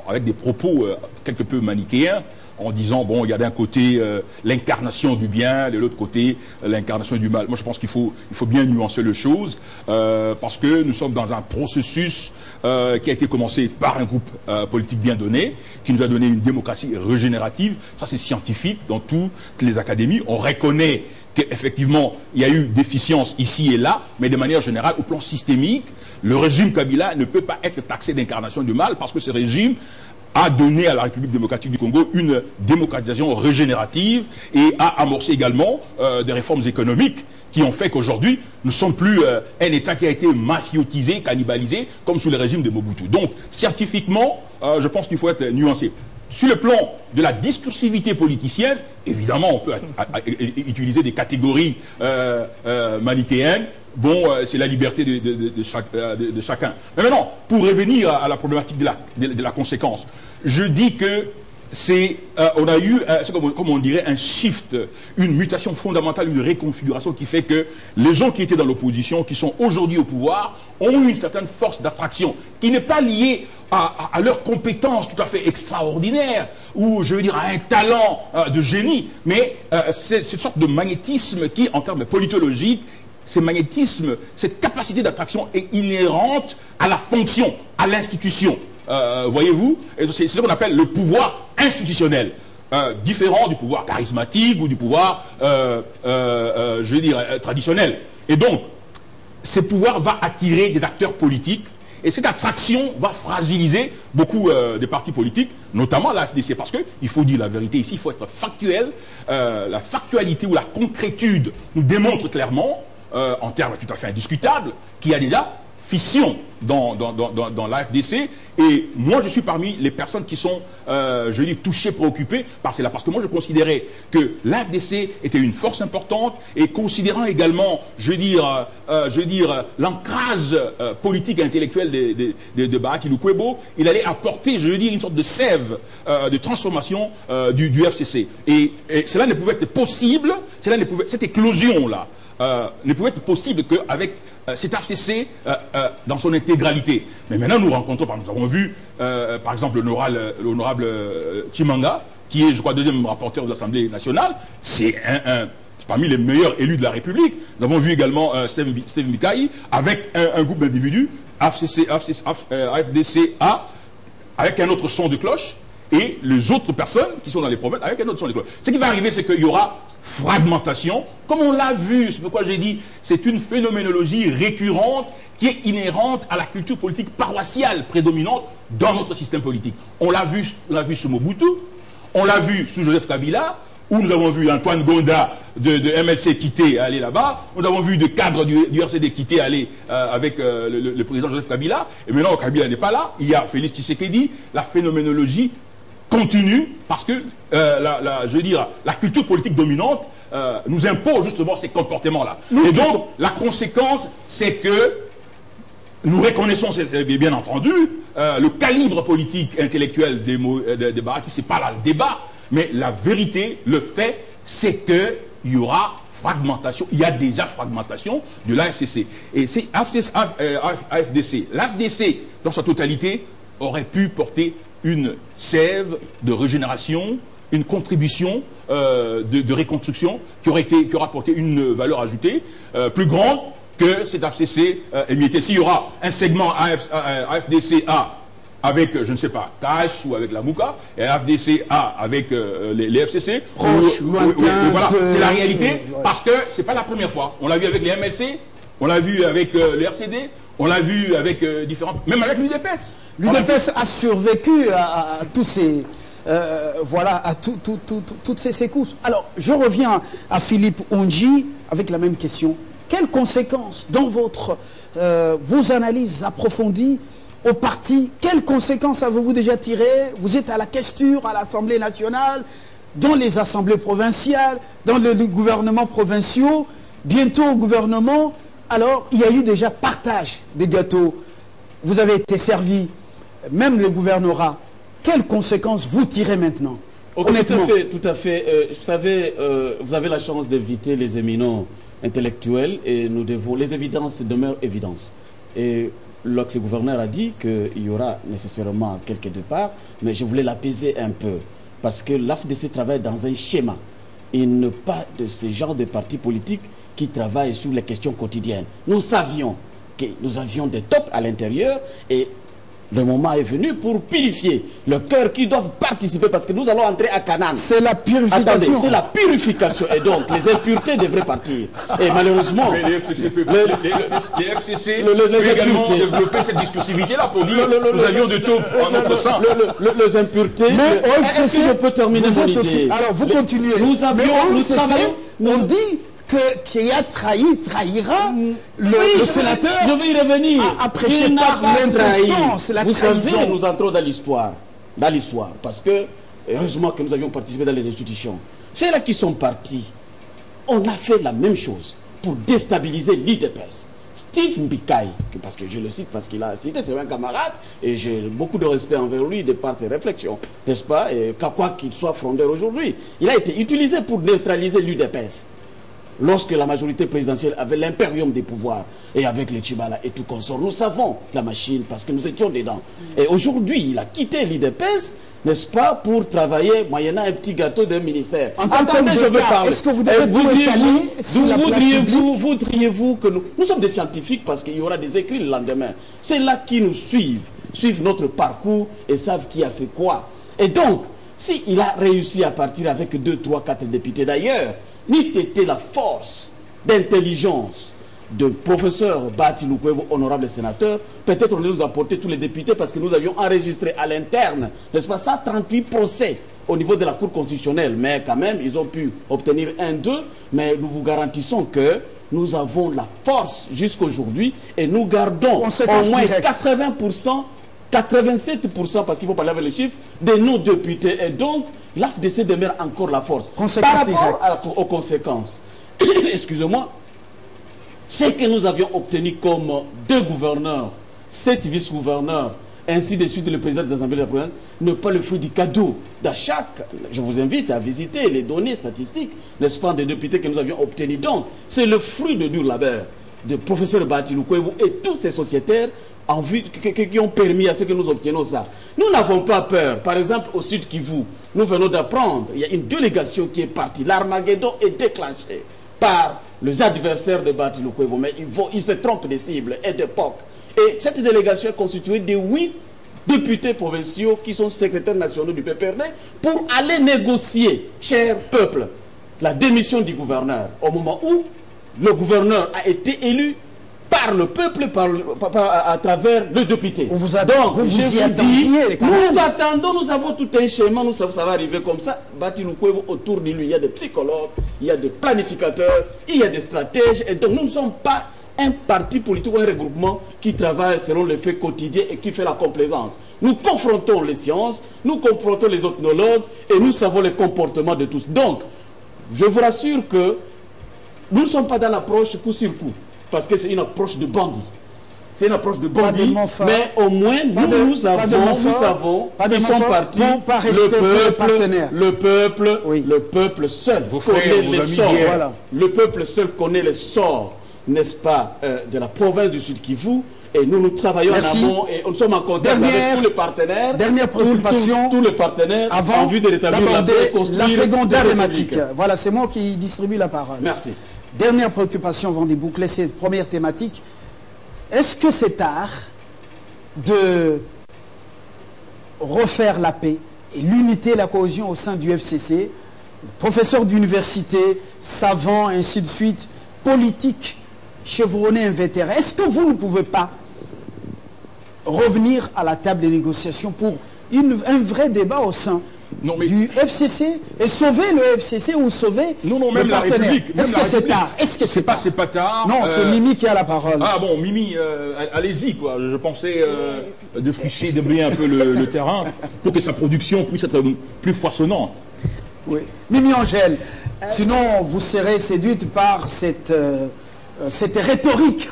avec des propos quelque peu manichéens, en disant, bon, il y a d'un côté l'incarnation du bien, de l'autre côté l'incarnation du mal. Moi, je pense qu'il faut bien nuancer les choses, parce que nous sommes dans un processus qui a été commencé par un groupe politique bien donné, qui nous a donné une démocratie régénérative. Ça, c'est scientifique dans toutes les académies. On reconnaît qu'effectivement, il y a eu déficience ici et là, mais de manière générale, au plan systémique, le régime Kabila ne peut pas être taxé d'incarnation du mal, parce que ce régime a donné à la République démocratique du Congo une démocratisation régénérative et a amorcé également des réformes économiques qui ont fait qu'aujourd'hui, nous ne sommes plus un État qui a été mafiotisé, cannibalisé, comme sous le régime de Mobutu. Donc, scientifiquement, je pense qu'il faut être nuancé. Sur le plan de la discursivité politicienne, évidemment, on peut utiliser des catégories manichéennes. Bon, c'est la liberté de chacun. Mais maintenant, pour revenir à la problématique de la conséquence, je dis que on a eu, comme on dirait, un shift, une mutation fondamentale, une réconfiguration qui fait que les gens qui étaient dans l'opposition, qui sont aujourd'hui au pouvoir, ont eu une certaine force d'attraction qui n'est pas liée à leurs compétences tout à fait extraordinaires ou, je veux dire, à un talent de génie, mais c'est cette sorte de magnétisme qui, en termes politologiques, ce magnétisme, cette capacité d'attraction est inhérente à la fonction, à l'institution. Voyez-vous, c'est ce qu'on appelle le pouvoir institutionnel, différent du pouvoir charismatique ou du pouvoir, je veux dire, traditionnel. Et donc, ce pouvoir va attirer des acteurs politiques et cette attraction va fragiliser beaucoup des partis politiques, notamment la FDC, parce qu'il faut dire la vérité ici, il faut être factuel. La factualité ou la concrétude nous démontre clairement, en termes tout à fait indiscutables, qu'il y a déjà fission dans l'AFDC. Et moi, je suis parmi les personnes qui sont, je dis, touchées, préoccupées par cela. Parce que moi, je considérais que l'AFDC était une force importante et considérant également, je veux dire l'ancrage politique et intellectuel de Bahati Lukwebo, il allait apporter, je veux dire, une sorte de sève de transformation du FCC. Et cela ne pouvait être possible, cette éclosion-là, ne pouvait être possible qu'avec cet FCC dans son intégralité. Mais maintenant, nous rencontrons, nous avons vu, par exemple, l'honorable Chimanga, qui est, je crois, deuxième rapporteur de l'Assemblée nationale. C'est parmi les meilleurs élus de la République. Nous avons vu également Steve Mikai, avec un groupe d'individus, AFDCA, avec un autre son de cloche. et les autres personnes qui sont dans les provinces avec un autre son d'école. Ce qui va arriver, c'est qu'il y aura fragmentation, comme on l'a vu, c'est pourquoi j'ai dit, c'est une phénoménologie récurrente qui est inhérente à la culture politique paroissiale prédominante dans notre système politique. On l'a vu sous Mobutu, on l'a vu sous Joseph Kabila, où nous avons vu Antoine Gonda de MLC quitter, aller là-bas. Nous avons vu des cadres du RCD quitter, aller avec le président Joseph Kabila. Et maintenant, Kabila n'est pas là. Il y a Félix Tshisekedi. La phénoménologie continue parce que, je veux dire, la culture politique dominante nous impose justement ces comportements-là. Et donc, la conséquence, c'est que nous reconnaissons, bien entendu, le calibre politique intellectuel des Baraki. Ce n'est pas là le débat. Mais la vérité, le fait, c'est qu'il y aura fragmentation. Il y a déjà fragmentation de l'AFCC. Et c'est AFDC. L'AFDC, dans sa totalité, aurait pu porter une sève de régénération, une contribution de reconstruction qui aura porté une valeur ajoutée plus grande que cet AFCC émietté. S'il y aura un segment AFDCA avec, je ne sais pas, Cash ou avec la Mouka, et FDCA avec les FCC. Voilà, c'est la réalité, parce que ce n'est pas la première fois. On l'a vu avec les MLC, on l'a vu avec le RCD, on l'a vu avec différentes... Même avec l'UDPS. L'UDPS a survécu à tous ces... voilà, à toutes ces secousses. Alors, je reviens à Philippe Ondji avec la même question. Quelles conséquences, dans vos analyses approfondies, au parti, quelles conséquences avez-vous déjà tirées? Vous êtes à la questure, à l'Assemblée nationale, dans les assemblées provinciales, dans les gouvernements provinciaux, bientôt au gouvernement. Alors, il y a eu déjà partage des gâteaux. Vous avez été servi, même le gouvernorat. Quelles conséquences vous tirez maintenant? Honnêtement. Tout à fait. Vous savez, vous avez la chance d'éviter les éminents intellectuels et nous devons... Les évidences demeurent évidences. Et l'ex-gouverneur a dit qu'il y aura nécessairement quelques départs, mais je voulais l'apaiser un peu, parce que l'AFDC travaille dans un schéma. Il n'est pas de ce genre de parti politique qui travaille sur les questions quotidiennes. Nous savions que nous avions des tops à l'intérieur et le moment est venu pour purifier le cœur qui doivent participer parce que nous allons entrer à Canaan. C'est la purification. Attendez, c'est la purification et donc les impuretés devraient partir. Et malheureusement, mais les FCC peuvent également développer cette discursivité-là pour dire nous avions de taupe en notre sang. Les impuretés. Mais est-ce que je peux terminer mon idée? Alors vous continuez. Nous travaillons. On dit qui a trahi, trahira le sénateur. Je vais y revenir. Après, il n'a pas trahi. Vous savez, nous entrons dans l'histoire. Dans l'histoire. Parce que, heureusement que nous avions participé dans les institutions. Ceux-là qui sont partis, on a fait la même chose pour déstabiliser l'IDPS. Steve Mbikai, parce que je le cite parce qu'il a cité, c'est un camarade, et j'ai beaucoup de respect envers lui de par ses réflexions, n'est-ce pas? Et quoi qu'il soit frondeur aujourd'hui, il a été utilisé pour neutraliser l'UDPS. Lorsque la majorité présidentielle avait l'impérium des pouvoirs, et avec les Tchibala et tout consort, nous savons la machine, parce que nous étions dedans. Et aujourd'hui, il a quitté l'IDPS, n'est-ce pas, pour travailler moyennant un petit gâteau d'un ministère. Attendez, je veux parler. Est-ce que vous voudriez-vous que nous sommes des scientifiques parce qu'il y aura des écrits le lendemain. C'est là qui nous suivent notre parcours et savent qui a fait quoi. Et donc, s'il a réussi à partir avec 2, 3, 4 députés d'ailleurs, n'eût été la force d'intelligence de professeur Bati Lukwebo, honorable sénateur, peut-être on allait nous apporter tous les députés parce que nous avions enregistré à l'interne, n'est-ce pas, 138 procès au niveau de la Cour constitutionnelle. Mais quand même, ils ont pu obtenir 1, 2, mais nous vous garantissons que nous avons la force jusqu'aujourd'hui et nous gardons au moins 80%, 87%, parce qu'il faut parler avec les chiffres, de nos députés. Et donc, l'AFDC demeure encore la force. Par rapport aux conséquences, excusez-moi, ce que nous avions obtenu comme 2 gouverneurs, 7 vice-gouverneurs, ainsi de suite le président des assemblées de la province, n'est pas le fruit du cadeau d'achat. Je vous invite à visiter les données statistiques, n'est-ce pas, des députés que nous avions obtenus. Donc, c'est le fruit de dur labeur de professeur Bati Lukwebo et tous ces sociétaires en vue, qui ont permis à ce que nous obtenions ça. Nous n'avons pas peur. Par exemple, au Sud Kivu, nous venons d'apprendre, il y a une délégation qui est partie. L'Armageddon est déclenché par les adversaires de Bati Lukwebo, mais ils se trompent de cible et d'époque. Et cette délégation est constituée de 8 députés provinciaux qui sont secrétaires nationaux du PPRD pour aller négocier, cher peuple, la démission du gouverneur au moment où le gouverneur a été élu par le peuple, à travers le député. Donc, je vous dis, nous attendons, nous avons tout un schéma, nous savons ça va arriver comme ça. Bati Lukwebo, autour de lui, il y a des psychologues, il y a des planificateurs, il y a des stratèges, et donc nous ne sommes pas un parti politique ou un regroupement qui travaille selon les faits quotidiens et qui fait la complaisance. Nous confrontons les sciences, nous confrontons les ethnologues et nous savons les comportements de tous. Donc, je vous rassure que nous ne sommes pas dans l'approche coup sur coup, parce que c'est une approche de bandit. C'est une approche de bandit, mais au moins nous savons qu'ils sont partis, le peuple seul connaît les sorts. Voilà. Le peuple seul connaît les sorts, n'est-ce pas, de la province du Sud Kivu. Et nous travaillons en amont et nous sommes en contact avec tous les partenaires. Dernière préoccupation, tous les partenaires avant en vue de rétablir la paix, la seconde thématique. Voilà, c'est moi qui distribue la parole. Merci. Dernière préoccupation avant de boucler cette première thématique. Est-ce que c'est tard de refaire la paix et l'unité, la cohésion au sein du FCC? Professeur d'université, savant, ainsi de suite, politique, chevronné, invétéré. Est-ce que vous ne pouvez pas revenir à la table des négociations pour un vrai débat au sein du FCC et sauver le FCC ou sauver même la République. Est-ce que c'est tard? Est-ce que c'est pas tard? Non, c'est Mimi qui a la parole. Ah bon, Mimi, allez-y, quoi. Je pensais défricher, déblayer un peu le terrain pour que sa production puisse être plus foisonnante. Oui. Mimi Angèle, sinon vous serez séduite par cette rhétorique.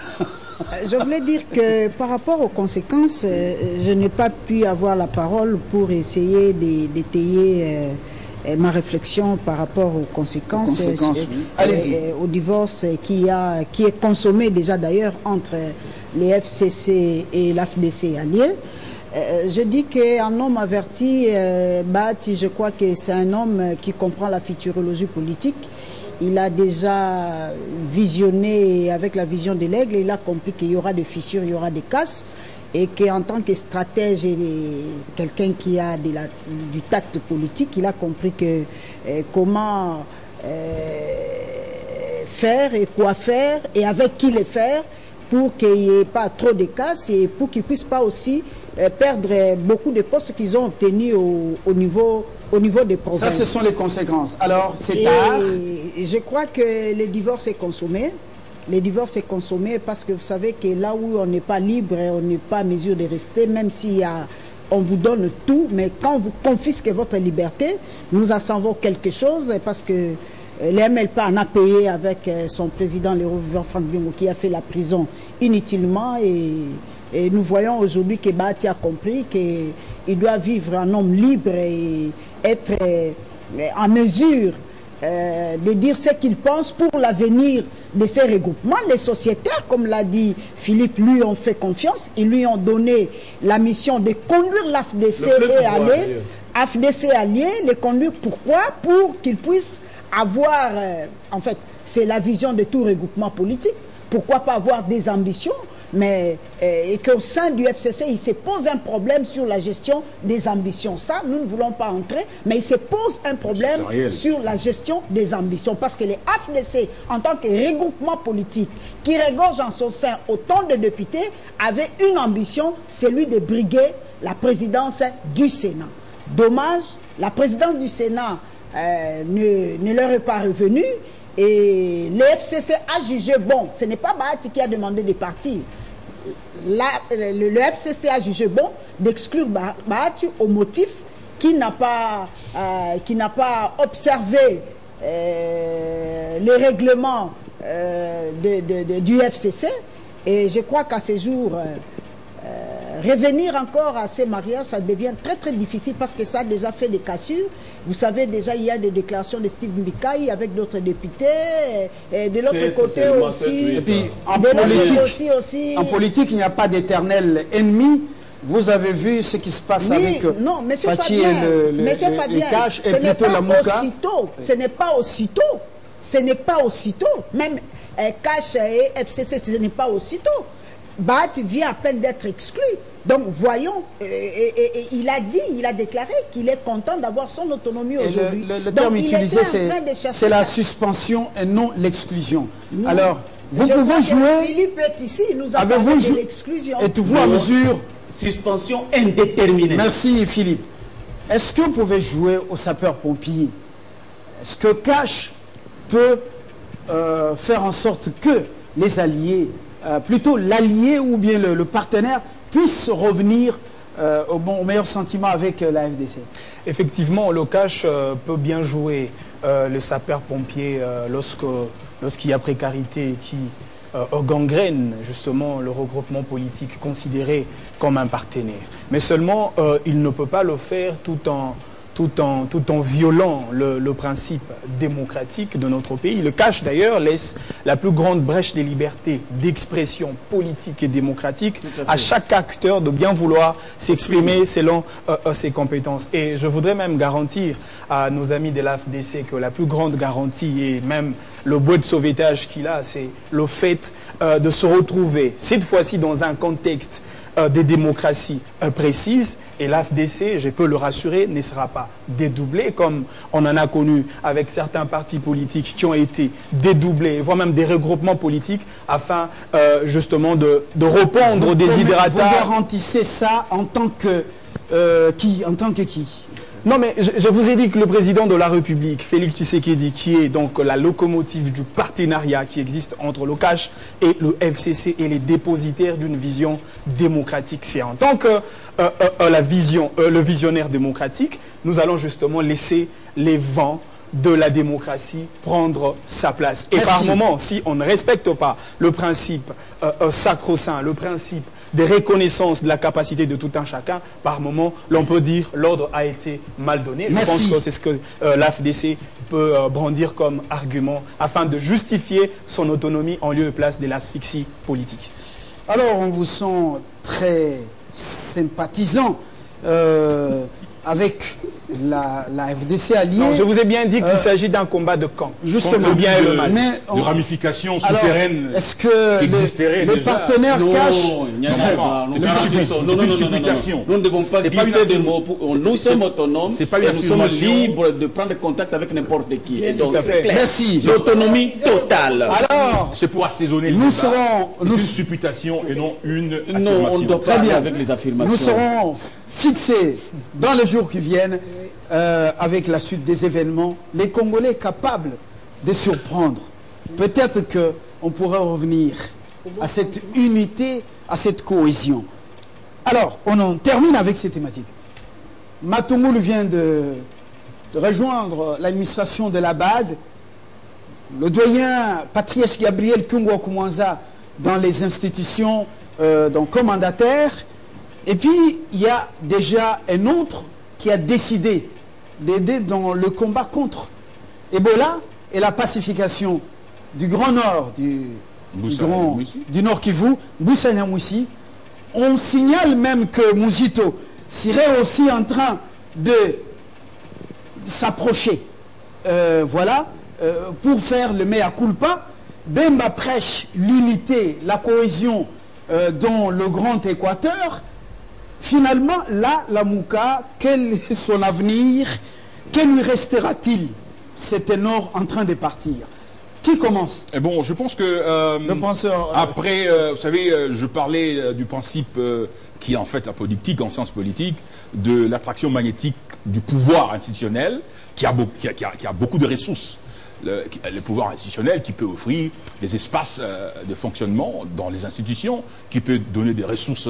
Je voulais dire que par rapport aux conséquences, je n'ai pas pu avoir la parole pour essayer d'étayer ma réflexion par rapport aux conséquences au divorce qui est consommé déjà d'ailleurs entre les FCC et l'AFDC alliés. Je dis qu'un homme averti, Bati, je crois que c'est un homme qui comprend la futurologie politique. Il a déjà visionné avec la vision de l'aigle, il a compris qu'il y aura des fissures, il y aura des casses, et qu'en tant que stratège et quelqu'un qui a du tact politique, il a compris que comment faire et quoi faire et avec qui les faire pour qu'il n'y ait pas trop de casses et pour qu'ils ne puissent pas aussi perdre beaucoup de postes qu'ils ont obtenus au niveau des provinces. Ça, ce sont les conséquences. Alors, c'est tard. Je crois que le divorce est consommé. Le divorce est consommé parce que vous savez que là où on n'est pas libre, on n'est pas à mesure de rester, même si on vous donne tout, mais quand vous confisquez votre liberté, nous en savons quelque chose parce que l'MLP en a payé avec son président, Léro Vivant Franck Biongo, qui a fait la prison inutilement et nous voyons aujourd'hui que Bati a compris qu'il doit vivre un homme libre et être en mesure de dire ce qu'il pense pour l'avenir de ces regroupements. Les sociétaires, comme l'a dit Philippe, lui ont fait confiance. Ils lui ont donné la mission de conduire l'AFDC et alliés. AFDC alliés, les conduire pourquoi? Pour qu'ils puissent avoir, en fait, c'est la vision de tout regroupement politique. Pourquoi pas avoir des ambitions? Mais et qu'au sein du FCC, il se pose un problème sur la gestion des ambitions. Ça, nous ne voulons pas entrer, mais il se pose un problème sur la gestion des ambitions. Parce que les FDC, en tant que regroupement politique, qui regorge en son sein autant de députés, avaient une ambition, celui de briguer la présidence du Sénat. Dommage, la présidence du Sénat ne leur est pas revenue. Et le FCC a jugé bon, ce n'est pas Bahati qui a demandé de partir. Le FCC a jugé bon d'exclure Bahati au motif qu'il n'a pas observé les règlements du FCC. Et je crois qu'à ce jour, revenir encore à ces mariages, ça devient très très difficile parce que ça a déjà fait des cassures. Vous savez déjà, il y a des déclarations de Steve Mbikaï avec d'autres députés. Et de l'autre côté aussi... Et puis, en politique, il n'y a pas d'éternel ennemi. Vous avez vu ce qui se passe avec Fachi et le Cash et plutôt la Mouka. Ce n'est pas aussitôt. Ce n'est pas aussitôt. Même Cash et FCC, ce n'est pas aussitôt. Bahati vient à peine d'être exclu. Donc voyons, et il a dit, il a déclaré qu'il est content d'avoir son autonomie Et aujourd'hui. le terme utilisé, c'est la ça. suspension et non l'exclusion. Alors, vous Je pouvez vois que jouer... Philippe est ici, il nous a Avez-vous parlé de jou- l'exclusion. Êtes-vous à mesure... Suspension indéterminée. Merci Philippe. Est-ce que vous pouvez jouer au sapeur-pompier? Est-ce que Cash peut faire en sorte que les alliés, plutôt l'allié ou bien le partenaire, puissent revenir au meilleur sentiment avec la FDC? Effectivement, le cash peut bien jouer le sapeur-pompier lorsqu'il y a précarité qui gangrène justement le regroupement politique considéré comme un partenaire. Mais seulement, il ne peut pas le faire tout en violant le principe démocratique de notre pays. Le cash d'ailleurs laisse la plus grande brèche des libertés d'expression politique et démocratique à chaque acteur de bien vouloir s'exprimer selon ses compétences. Et je voudrais même garantir à nos amis de l'AFDC que la plus grande garantie et même le bois de sauvetage qu'il a, c'est le fait de se retrouver cette fois-ci dans un contexte des démocraties précises, et l'AFDC, je peux le rassurer, ne sera pas dédoublé comme on en a connu avec certains partis politiques qui ont été dédoublés, voire même des regroupements politiques afin justement de répondre aux desiderata. Vous garantissez ça en tant que qui? En tant que qui? Non, mais je vous ai dit que le président de la République, Félix Tshisekedi, qui est donc la locomotive du partenariat qui existe entre le CACH et le FCC, est les dépositaires d'une vision démocratique. C'est en tant que le visionnaire démocratique, nous allons justement laisser les vents de la démocratie prendre sa place. Et par moment, si on ne respecte pas le principe sacro-saint, le principe des reconnaissances de la capacité de tout un chacun, par moment, l'on peut dire l'ordre a été mal donné. Je pense que c'est ce que l'AFDC peut brandir comme argument afin de justifier son autonomie en lieu et place de l'asphyxie politique. Alors, on vous sent très sympathisant avec la FDC alliée. Non, je vous ai bien dit qu'il s'agit d'un combat de camp. Justement. Le bien et le mal. Mais de ramifications souterraines. Est-ce que le partenaire cache... C'est une supplication. Nous ne devons pas glisser des mots. Nous sommes autonomes et nous sommes libres de prendre contact avec n'importe qui. Et donc, c'est clair. Merci. L'autonomie totale. Alors, c'est pour assaisonner le nous débat. serons... C'est une supputation et non une affirmation. Non, on doit Très pas bien. avec les affirmations. Nous serons fixés dans les jours qui viennent avec la suite des événements, les Congolais capables de surprendre. Peut-être qu'on pourrait revenir à cette unité, à cette cohésion. Alors, on en termine avec ces thématiques. Matungulu vient de rejoindre l'administration de la BAD. Le doyen Patrice Gabriel Kungwa Koumanza dans les institutions comme mandataire. Et puis, il y a déjà un autre qui a décidé d'aider dans le combat contre Ebola et la pacification du Grand Nord, du Nord Kivu, Boussa Nyamwisi. On signale même que Mouzito serait aussi en train de s'approcher, pour faire le mea culpa. Bemba prêche l'unité, la cohésion dans le Grand Équateur. Finalement, là, la Mouka, quel est son avenir? Que lui restera-t-il? C'est un Nord en train de partir. Qui commence? Et bon, je pense que le penseur, après, vous savez, je parlais du principe qui est en fait la politique, en sciences politiques, de l'attraction magnétique du pouvoir institutionnel qui a beaucoup de ressources. Le pouvoir institutionnel qui peut offrir des espaces de fonctionnement dans les institutions, qui peut donner des ressources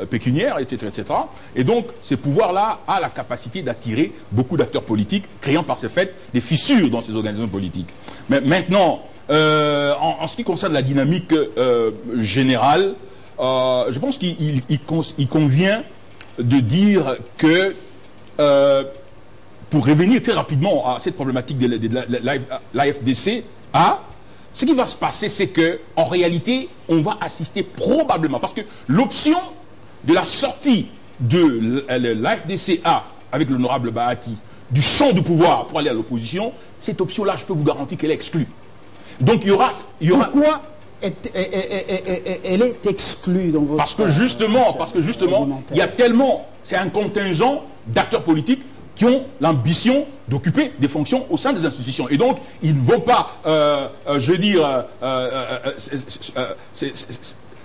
pécuniaires, etc., etc. Et donc, ces pouvoirs-là ont la capacité d'attirer beaucoup d'acteurs politiques, créant par ce fait des fissures dans ces organisations politiques. Mais maintenant, en ce qui concerne la dynamique générale, je pense qu'il convient de dire que pour revenir très rapidement à cette problématique de l'AFDC, ce qui va se passer, c'est qu'en réalité, on va assister probablement, parce que l'option de la sortie de l'AFDC-A avec l'honorable Bahati du champ du pouvoir pour aller à l'opposition, cette option-là, je peux vous garantir qu'elle est exclue. Donc il y aura... Pourquoi elle est exclue dans votre... Parce que justement, il y a tellement, c'est un contingent d'acteurs politiques qui ont l'ambition d'occuper des fonctions au sein des institutions. Et donc, ils ne vont pas,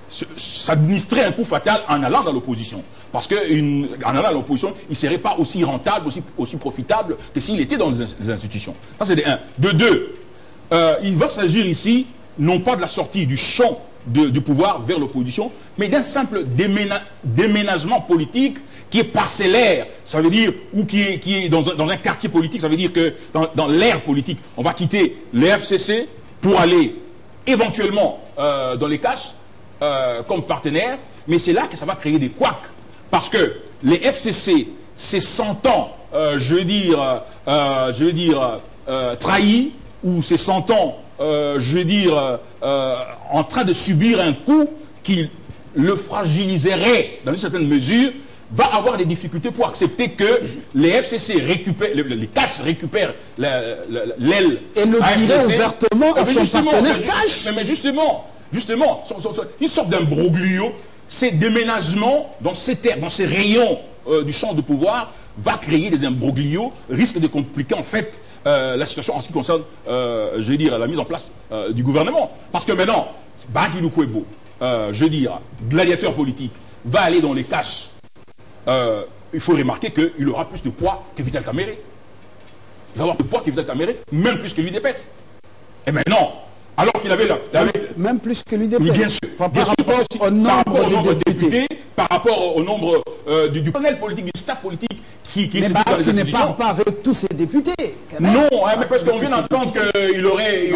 s'administrer un coup fatal en allant dans l'opposition. Parce qu'en allant dans l'opposition, il ne serait pas aussi rentable, aussi profitable que s'il était dans les institutions. Ça, c'est de un. De deux, il va s'agir ici, non pas de la sortie du champ du pouvoir vers l'opposition, mais d'un simple déménagement politique qui est parcellaire, ça veut dire, ou qui est dans un quartier politique, ça veut dire que dans l'ère politique, on va quitter les FCC pour aller éventuellement dans les caches comme partenaire, mais c'est là que ça va créer des couacs, parce que les FCC, c'est 100 ans, trahis, ou c'est 100 ans, en train de subir un coup qui le fragiliserait dans une certaine mesure, va avoir des difficultés pour accepter que les FCC récupèrent, les caches récupèrent l'aile. Et le dirait ouvertement à son partenaire cache. Mais justement, une sorte d'imbroglio, ces déménagements dans ces terres, dans ces rayons du champ de pouvoir, va créer des imbroglios, risque de compliquer en fait la situation en ce qui concerne, la mise en place du gouvernement. Parce que maintenant, Badi Lukwebo, gladiateur politique, va aller dans les caches. Il faut remarquer qu'il aura plus de poids que Vital Kamerhe. Il va avoir plus de poids que Vital Kamerhe, même plus que l'UDPS. Et maintenant, alors qu'il avait même plus que l'UDPS. Oui, bien sûr. Par rapport au nombre de députés, par rapport au nombre du personnel politique, du staff politique qui est dans les institutions. Mais ne parle pas avec tous ces députés. Non, mais parce qu'on vient d'entendre qu'il aurait...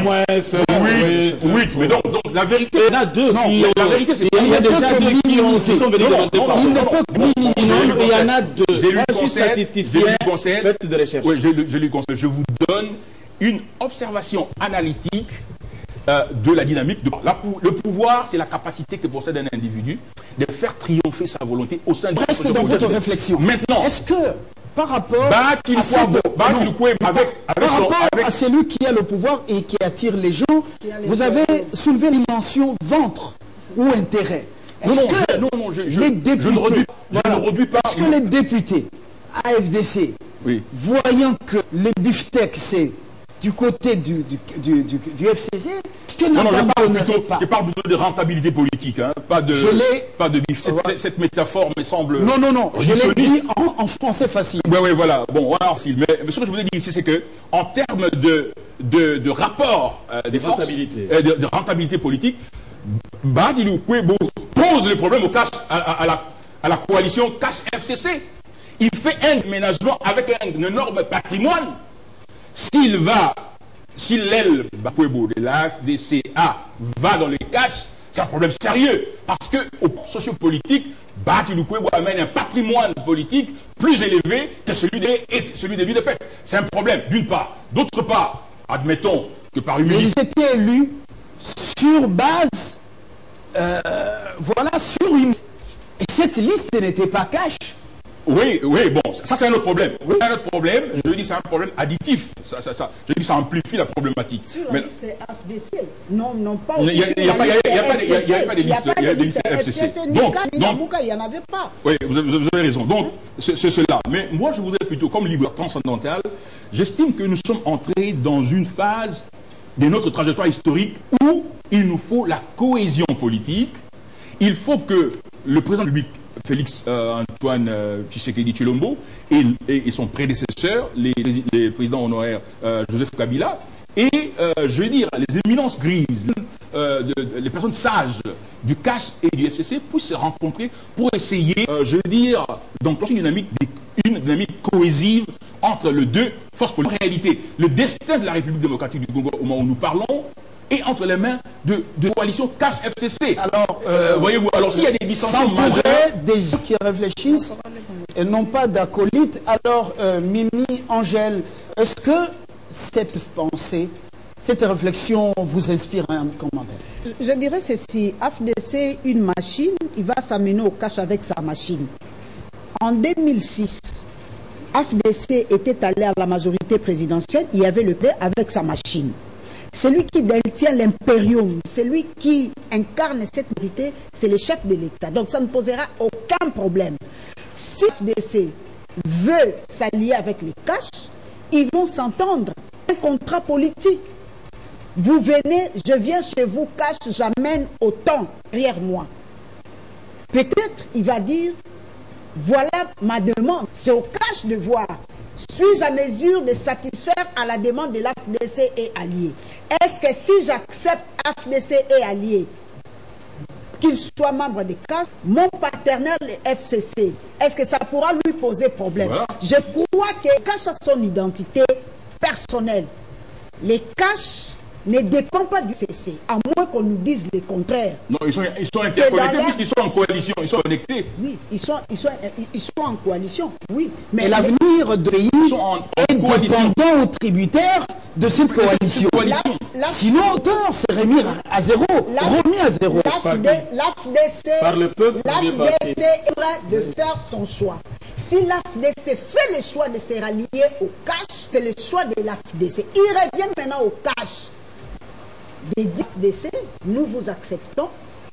moins... Oui, mais donc la vérité... Il y en a deux. La vérité, c'est il y a déjà deux qui sont venus demander pardon. Il ne peut que minimiser. Il y en a deux. J'ai lu le conseil. Faites de recherche. Oui, je lui conseille. Je vous donne une observation analytique de la dynamique. Le pouvoir, c'est la capacité que possède un individu de faire triompher sa volonté au sein de Reste dans votre réflexion. Maintenant, est-ce que par rapport à celui qui a le pouvoir et qui attire les gens, vous avez soulevé une dimension ventre ou intérêt? Je ne réduis pas. Est-ce que les députés AFDC, voyant que les beefsteaks, c'est du côté du FCC, je parle plutôt de rentabilité politique, hein, pas de bif. Cette métaphore me semble... Non, je l'ai dit en français facile. Oui, voilà, bon, facile. Mais ce que je voulais dire ici, c'est que en termes de rapport des forces, de rentabilité politique, Badi Lukwebo pose le problème à la coalition cash-FCC. Il fait un déménagement avec un énorme patrimoine. Si l'aile de la FDCA va dans les caches, c'est un problème sérieux. Parce que au plan sociopolitique, Badi Lukwebo amène un patrimoine politique plus élevé que celui de l'UDPS. C'est un problème, d'une part. D'autre part, admettons que par humilité... Ils étaient élus sur base, sur une... Et cette liste n'était pas cash. Oui, bon, ça c'est un autre problème. Oui. C'est un autre problème, je dis c'est un problème additif. Je dis ça amplifie la problématique. Sur la liste FDC, non pas aussi sur la liste FCC. Il n'y a pas de liste FCC. Donc, il n'y en avait pas. Oui, vous avez raison. Donc, c'est cela. Mais moi, je voudrais plutôt, comme libre transcendantal, j'estime que nous sommes entrés dans une phase de notre trajectoire historique où il nous faut la cohésion politique. Il faut que le président du Félix Antoine Tshisekedi Tshilombo et son prédécesseur, les présidents honoraires Joseph Kabila, et les éminences grises, les personnes sages du CAS et du FCC puissent se rencontrer pour essayer, d'enclencher une dynamique cohésive entre les deux forces politiques. En réalité, le destin de la République démocratique du Congo au moment où nous parlons est entre les mains de coalition CAS-FCC. Alors, voyez-vous, alors s'il y a des dissensions majeures, des gens qui réfléchissent et non pas d'acolytes, alors Mimi, Angèle, est-ce que cette pensée, cette réflexion vous inspire un commentaire? Je dirais ceci, AFDC, une machine, il va s'amener au cash avec sa machine. En 2006, AFDC était allé à la majorité présidentielle, il y avait le play avec sa machine. Celui qui détient l'impérium, celui qui incarne cette vérité, c'est le chef de l'État. Donc ça ne posera aucun problème. Si le FDC veut s'allier avec les Cash, ils vont s'entendre. Un contrat politique. Vous venez, je viens chez vous, Cash, j'amène autant derrière moi. Peut-être il va dire, voilà ma demande. C'est au Cash de voir. Suis-je à mesure de satisfaire à la demande de l'AFDC et alliés? Est-ce que si j'accepte AFDC et alliés, qu'il soit membre de Cash, mon partenaire, le FCC, est-ce que ça pourra lui poser problème? Voilà. Je crois que Cash a son identité personnelle. Les Cash ne dépendent pas du CC, à moins qu'on nous dise le contraire. Non, ils sont interconnectés puisqu'ils sont en coalition, ils sont connectés. Oui, ils sont en coalition, oui. Mais l'avenir de pays est dépendant ou tributaire de cette coalition. Sinon, auteur serait remis à zéro. L'AFDC aura de faire son choix. Si l'AFDC fait le choix de se rallier au Cash, c'est le choix de l'AFDC. Il revient maintenant au Cash. Des FDC, nous vous acceptons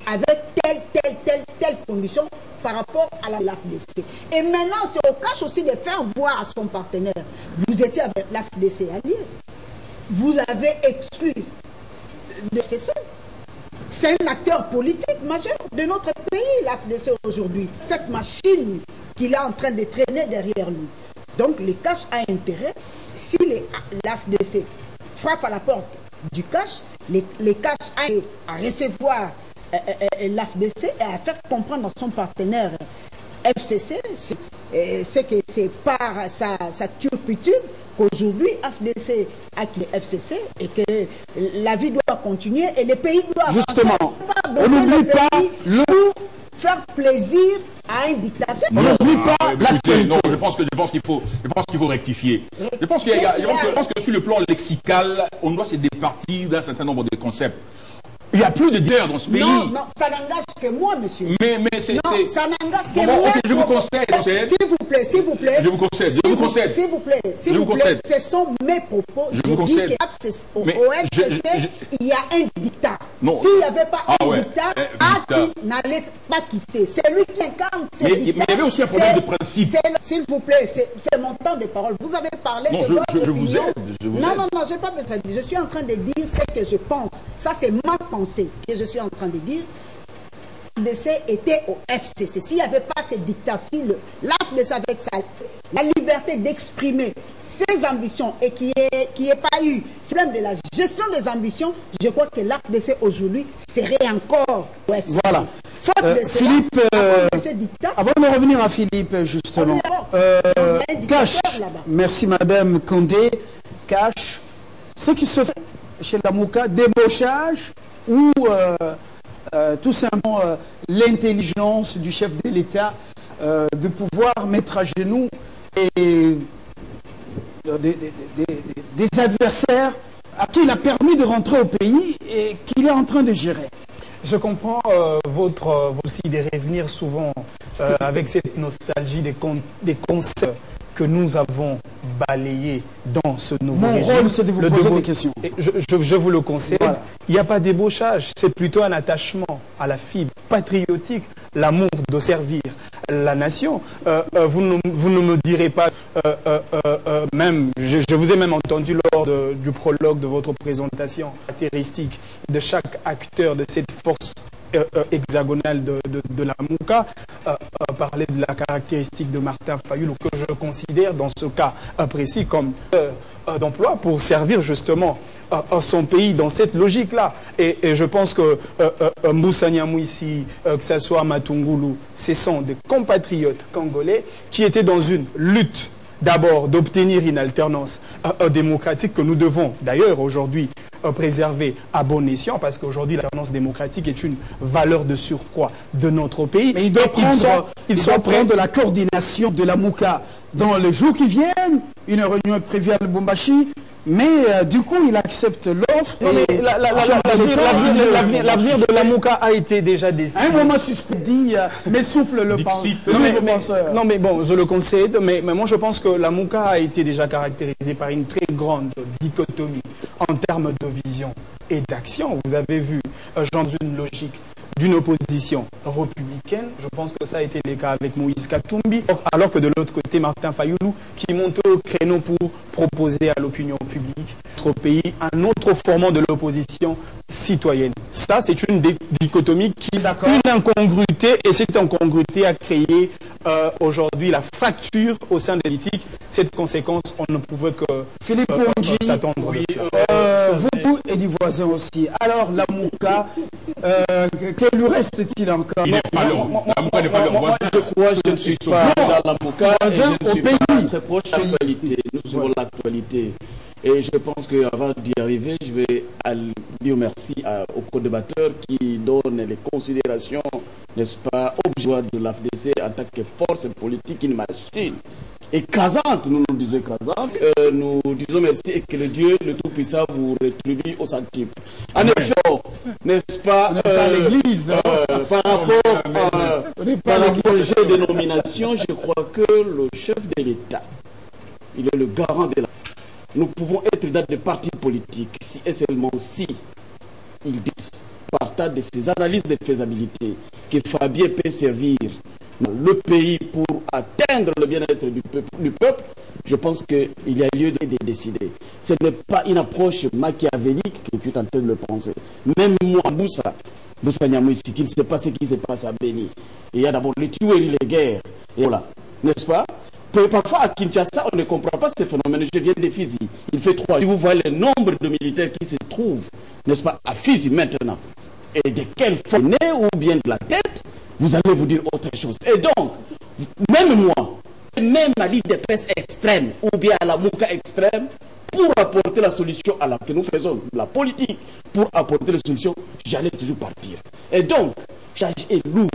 avec telle condition par rapport à l'AFDC. Et maintenant, c'est au Cash aussi de faire voir à son partenaire. Vous étiez avec l'AFDC allié. Vous l'avez exclu de CC. C'est un acteur politique majeur de notre pays, l'AFDC aujourd'hui. Cette machine qu'il est en train de traîner derrière lui. Donc, le Cash a intérêt, si l'AFDC frappe à la porte du Cash, les Cash a à recevoir l'AFDC et à faire comprendre à son partenaire FCC, c'est que c'est par sa turpitude qu'aujourd'hui AFDC a quitté FCC et que la vie doit continuer et le pays doit avancer. Justement, on n'oublie pas pour faire plaisir à un dictateur. On n'oublie pas l'actualité. Non, je pense qu'il faut rectifier. Je pense que sur le plan lexical, on doit se départir d'un certain nombre de concepts. Il n'y a plus de guerre dans ce pays. Non, ça n'engage que moi, monsieur. Mais c'est... Non, ça n'engage que moi. moi. Je vous concède. S'il vous plaît. Je vous concède. S'il vous plaît. Ce sont mes propos. Je vous concède. Au FCC, il y a un dictat. S'il n'y avait pas un dictat, Ati n'allait pas quitter. C'est lui qui incarne ce dictat. Mais il y avait aussi un problème de principe. S'il vous plaît, c'est mon temps de parole. Vous avez parlé, c'est votre opinion. Non, je n'ai pas besoin de dire. Je suis en train de dire ce que je pense. Ça, c'est ma pensée que je suis en train de dire. L'AFDC était au FCC. S'il n'y avait pas ces dictats, si l'AFDC avec la liberté d'exprimer ses ambitions et qui est pas eu, c'est même de la gestion des ambitions, je crois que l'AFDC aujourd'hui serait encore au FCC. Voilà. Philippe, avant de revenir à Philippe, justement, Cash, merci Madame Condé, Cash, ce qui se fait chez la Mouka, débauchage ou tout simplement l'intelligence du chef de l'État de pouvoir mettre à genoux des adversaires à qui il a permis de rentrer au pays et qu'il est en train de gérer. Je comprends votre aussi de revenir souvent avec cette nostalgie des concepts que nous avons balayés dans ce nouveau régime. Mon rôle, c'est de vous poser des questions. Je vous le concède. Voilà. Il n'y a pas d'ébauchage. C'est plutôt un attachement à la fibre patriotique, l'amour de servir la nation. Vous ne me direz pas, même, je vous ai même entendu lors du prologue de votre présentation, caractéristique de chaque acteur de cette force hexagonale de la Mouka, parler de la caractéristique de Martin Fayulu, que je considère dans ce cas précis comme d'emploi pour servir justement son pays dans cette logique-là. Et je pense que Moussa Niamou ici, que ce soit Matungulu, ce sont des compatriotes congolais qui étaient dans une lutte d'abord d'obtenir une alternance démocratique que nous devons d'ailleurs aujourd'hui préserver à bon escient, parce qu'aujourd'hui l'alternance démocratique est une valeur de surcroît de notre pays. Mais il doit prendre la coordination de la Mouka dans les jours qui viennent. Une réunion est prévue à Lubumbashi. Mais du coup, il accepte l'offre. L'avenir de la Mouka a été déjà décidé. Un moment suspect dit, mais souffle le penseur. Non, mais bon, je le concède, mais moi je pense que la Mouka a été déjà caractérisée par une très grande dichotomie en termes de vision et d'action. Vous avez vu, dans une logique d'une opposition républicaine. Je pense que ça a été le cas avec Moïse Katumbi, alors que de l'autre côté, Martin Fayoulou, qui monte au créneau pour proposer à l'opinion publique, notre pays, un autre format de l'opposition citoyenne. Ça, c'est une dichotomie qui a une incongruité, et cette incongruité a créé aujourd'hui la fracture au sein de l'éthique. Cette conséquence, on ne pouvait que Philippe Pongi, s'attendre de ça. vous et du voisin aussi. Alors, la Mouka, que lui reste-t-il encore? Il n'est pas long. La Mouka n'est pas long. Moi, je crois que je ne suis pas dans la Mouka et je ne suis pas très proche de l'actualité. Nous suivons l'actualité. Et je pense qu'avant d'y arriver, je vais dire merci aux co-débatteurs qui donnent les considérations, n'est-ce pas, objectives de l'AFDC en tant que force politique, une machine écrasante, nous nous disons écrasante. Nous disons merci et que le Dieu, le Tout-Puissant, vous rétribue au centuple. En effet, n'est-ce pas, l'église, par rapport au jeu de nomination, je crois que le chef de l'État, il est le garant de la... Nous pouvons être dans des partis politiques si et seulement si il dit, partant de ses analyses de faisabilité, que Fabien peut servir le pays pour atteindre le bien-être du peuple, je pense qu'il y a lieu de décider. Ce n'est pas une approche machiavélique que tu es en train de le penser. Même moi, Moussa Niamouissi, tu ne sais pas ce qui se passe à Béni. Il y a d'abord les tueries, les guerres, et voilà, n'est-ce pas? Parfois à Kinshasa, on ne comprend pas ce phénomène. Je viens de Fizi. Il fait 3 jours. Si vous voyez le nombre de militaires qui se trouvent, n'est-ce pas, à Fizi maintenant, et de quelle forme ou bien de la tête, vous allez vous dire autre chose. Et donc, même moi, même à l'IDPS extrême, ou bien à la Mouka extrême, pour apporter la solution à la que nous faisons, la politique, pour apporter la solution, j'allais toujours partir. Et donc, charge est lourd.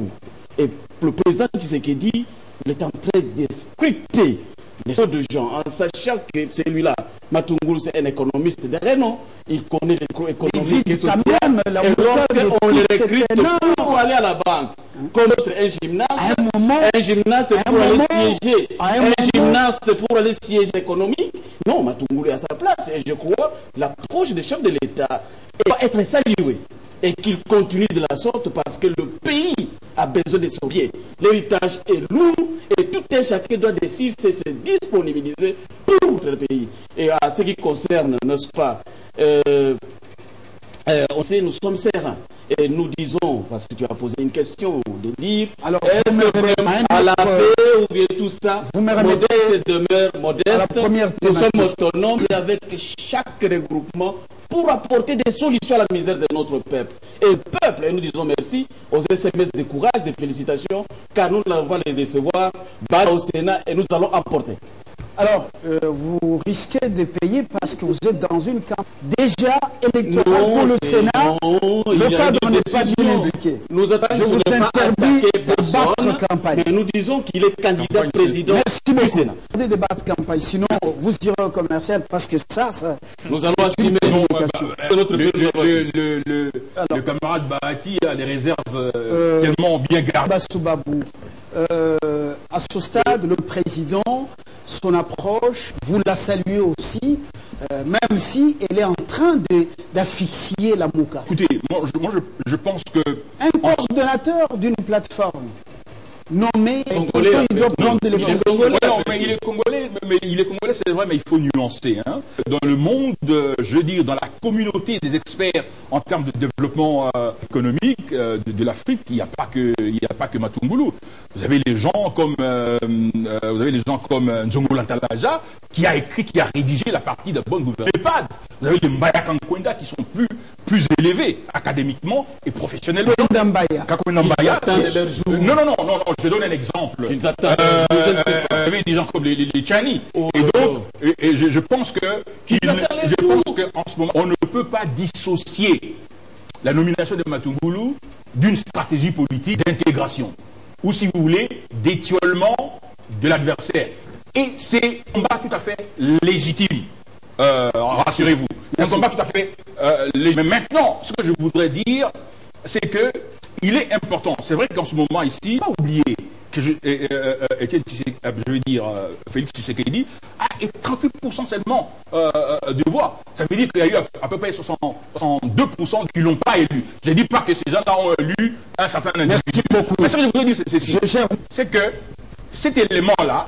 Et le président Tshisekedi, il est en train de scruter les sortes de gens en sachant que celui-là, Matungulu, c'est un économiste de renom, il connaît les économiques et sociales. Et lorsqu'on le recrute pour aller à la banque, comme un gymnaste pour aller siéger, un gymnaste pour aller siéger l'économie, non, Matungulu est à sa place. Et je crois l'approche des chefs de l'État doit être saluée. Et qu'il continue de la sorte parce que le pays a besoin de son bien. L'héritage est lourd et tout un chacun doit décider de se disponibiliser pour le pays. Et à ce qui concerne, n'est-ce pas, on sait, nous sommes sereins. Et nous disons, parce que tu as posé une question, de dire, est-ce que vraiment à la paix ou bien tout ça, modeste demeure modeste, nous sommes autonomes et avec chaque regroupement pour apporter des solutions à la misère de notre peuple. Et le peuple, et nous disons merci aux SMS de courage, de félicitations, car nous allons les recevoir au Sénat et nous allons emporter. Alors, vous risquez de payer parce que vous êtes dans une campagne déjà électorale pour le Sénat. Le cadre n'est pas bien indiqué. Je vous interdis de battre campagne. Mais nous disons qu'il est candidat président du Sénat. Merci de battre campagne, sinon vous irez au commercial parce que ça nous allons assumer le camarade Bahati a des réserves tellement bien gardées. Basoubabou, à ce stade, le président, son approche, vous la saluez aussi, même si elle est en train d'asphyxier la Mouka. Écoutez, moi je pense que... Un coordonnateur d'une plateforme nommé, il doit prendre les Congolais. Non, mais il est congolais, c'est vrai, mais il faut nuancer. Hein. Dans le monde, je veux dire, dans la communauté des experts en termes de développement économique de l'Afrique, il n'y a pas que Matungulu. Vous avez les gens comme Nzongo Lantalaja qui a écrit, qui a rédigé la partie de bonne gouvernance. Vous avez les Mbaya Kankwenda qui sont plus élevés académiquement et professionnellement. Mbaya. Non, je donne un exemple. Ils attendent. Des gens comme les Tchani. Et donc, je pense qu'en ce moment, on ne peut pas dissocier la nomination de Matungulu d'une stratégie politique d'intégration. Ou si vous voulez, d'étiolement de l'adversaire. Et c'est un combat tout à fait légitime. Rassurez-vous. C'est un combat tout à fait léger. Mais maintenant, ce que je voudrais dire, c'est que il est important. C'est vrai qu'en ce moment ici, pas oublier que Félix Tshisekedi a 38% seulement de voix. Ça veut dire qu'il y a eu à peu près 62% qui ne l'ont pas élu. Je ne dis pas que ces gens-là ont élu un certain individu. Merci beaucoup. Mais ce que je voudrais dire, c'est que cet élément-là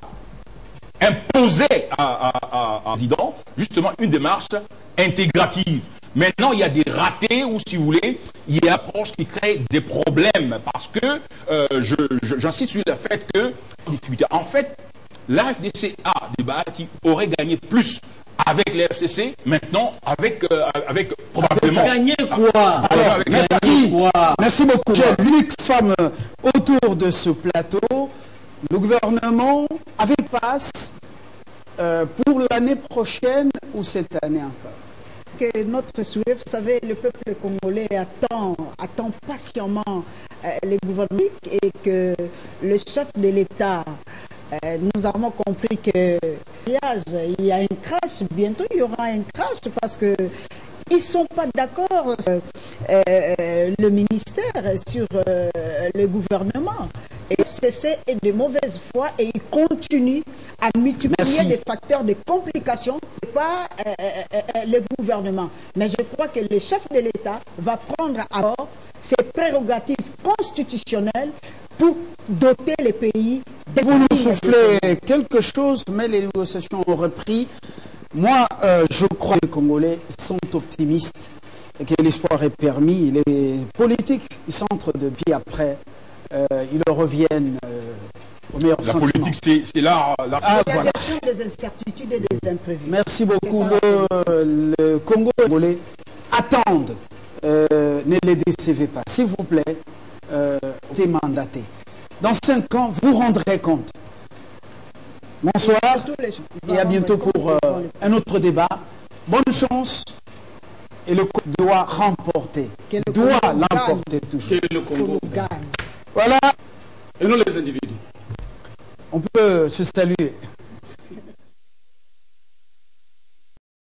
imposait à président justement une démarche intégrative. Maintenant, il y a des ratés ou, si vous voulez, il y a une approche qui crée des problèmes parce que j'insiste sur le fait que, en fait, l'AFDC a débattu, aurait gagné plus avec l'FCC, maintenant avec probablement... Gagner quoi? Merci beaucoup. J'ai l'unique femme autour de ce plateau. Le gouvernement avec passe pour l'année prochaine ou cette année encore? Que notre souhait, vous savez, le peuple congolais attend patiemment les gouvernements et que le chef de l'État, nous avons compris que il y a un crash, bientôt il y aura un crash parce que ils ne sont pas d'accord, le ministère, sur le gouvernement. Et le FCC est de mauvaise foi et il continue à multiplier des facteurs de complications et pas le gouvernement. Mais je crois que le chef de l'État va prendre à bord ses prérogatives constitutionnelles pour doter les pays des... Vous nous soufflez quelque chose, mais les négociations ont repris. Moi, je crois que les Congolais sont optimistes et que l'espoir est permis. Les politiques, ils s'entrent depuis après. Ils reviennent au meilleur sentiment. La politique, c'est l'art. La gestion des incertitudes et des imprévus. Merci beaucoup. Le Congo et les Congolais attendent. Ne les décevez pas. S'il vous plaît, t'es mandaté. Dans 5 ans, vous rendrez compte. Bonsoir et à bientôt pour un autre débat. Bonne chance. Et le Congo doit remporter. Doit l'emporter toujours. Que le Congo gagne. Voilà. Et non les individus. On peut se saluer.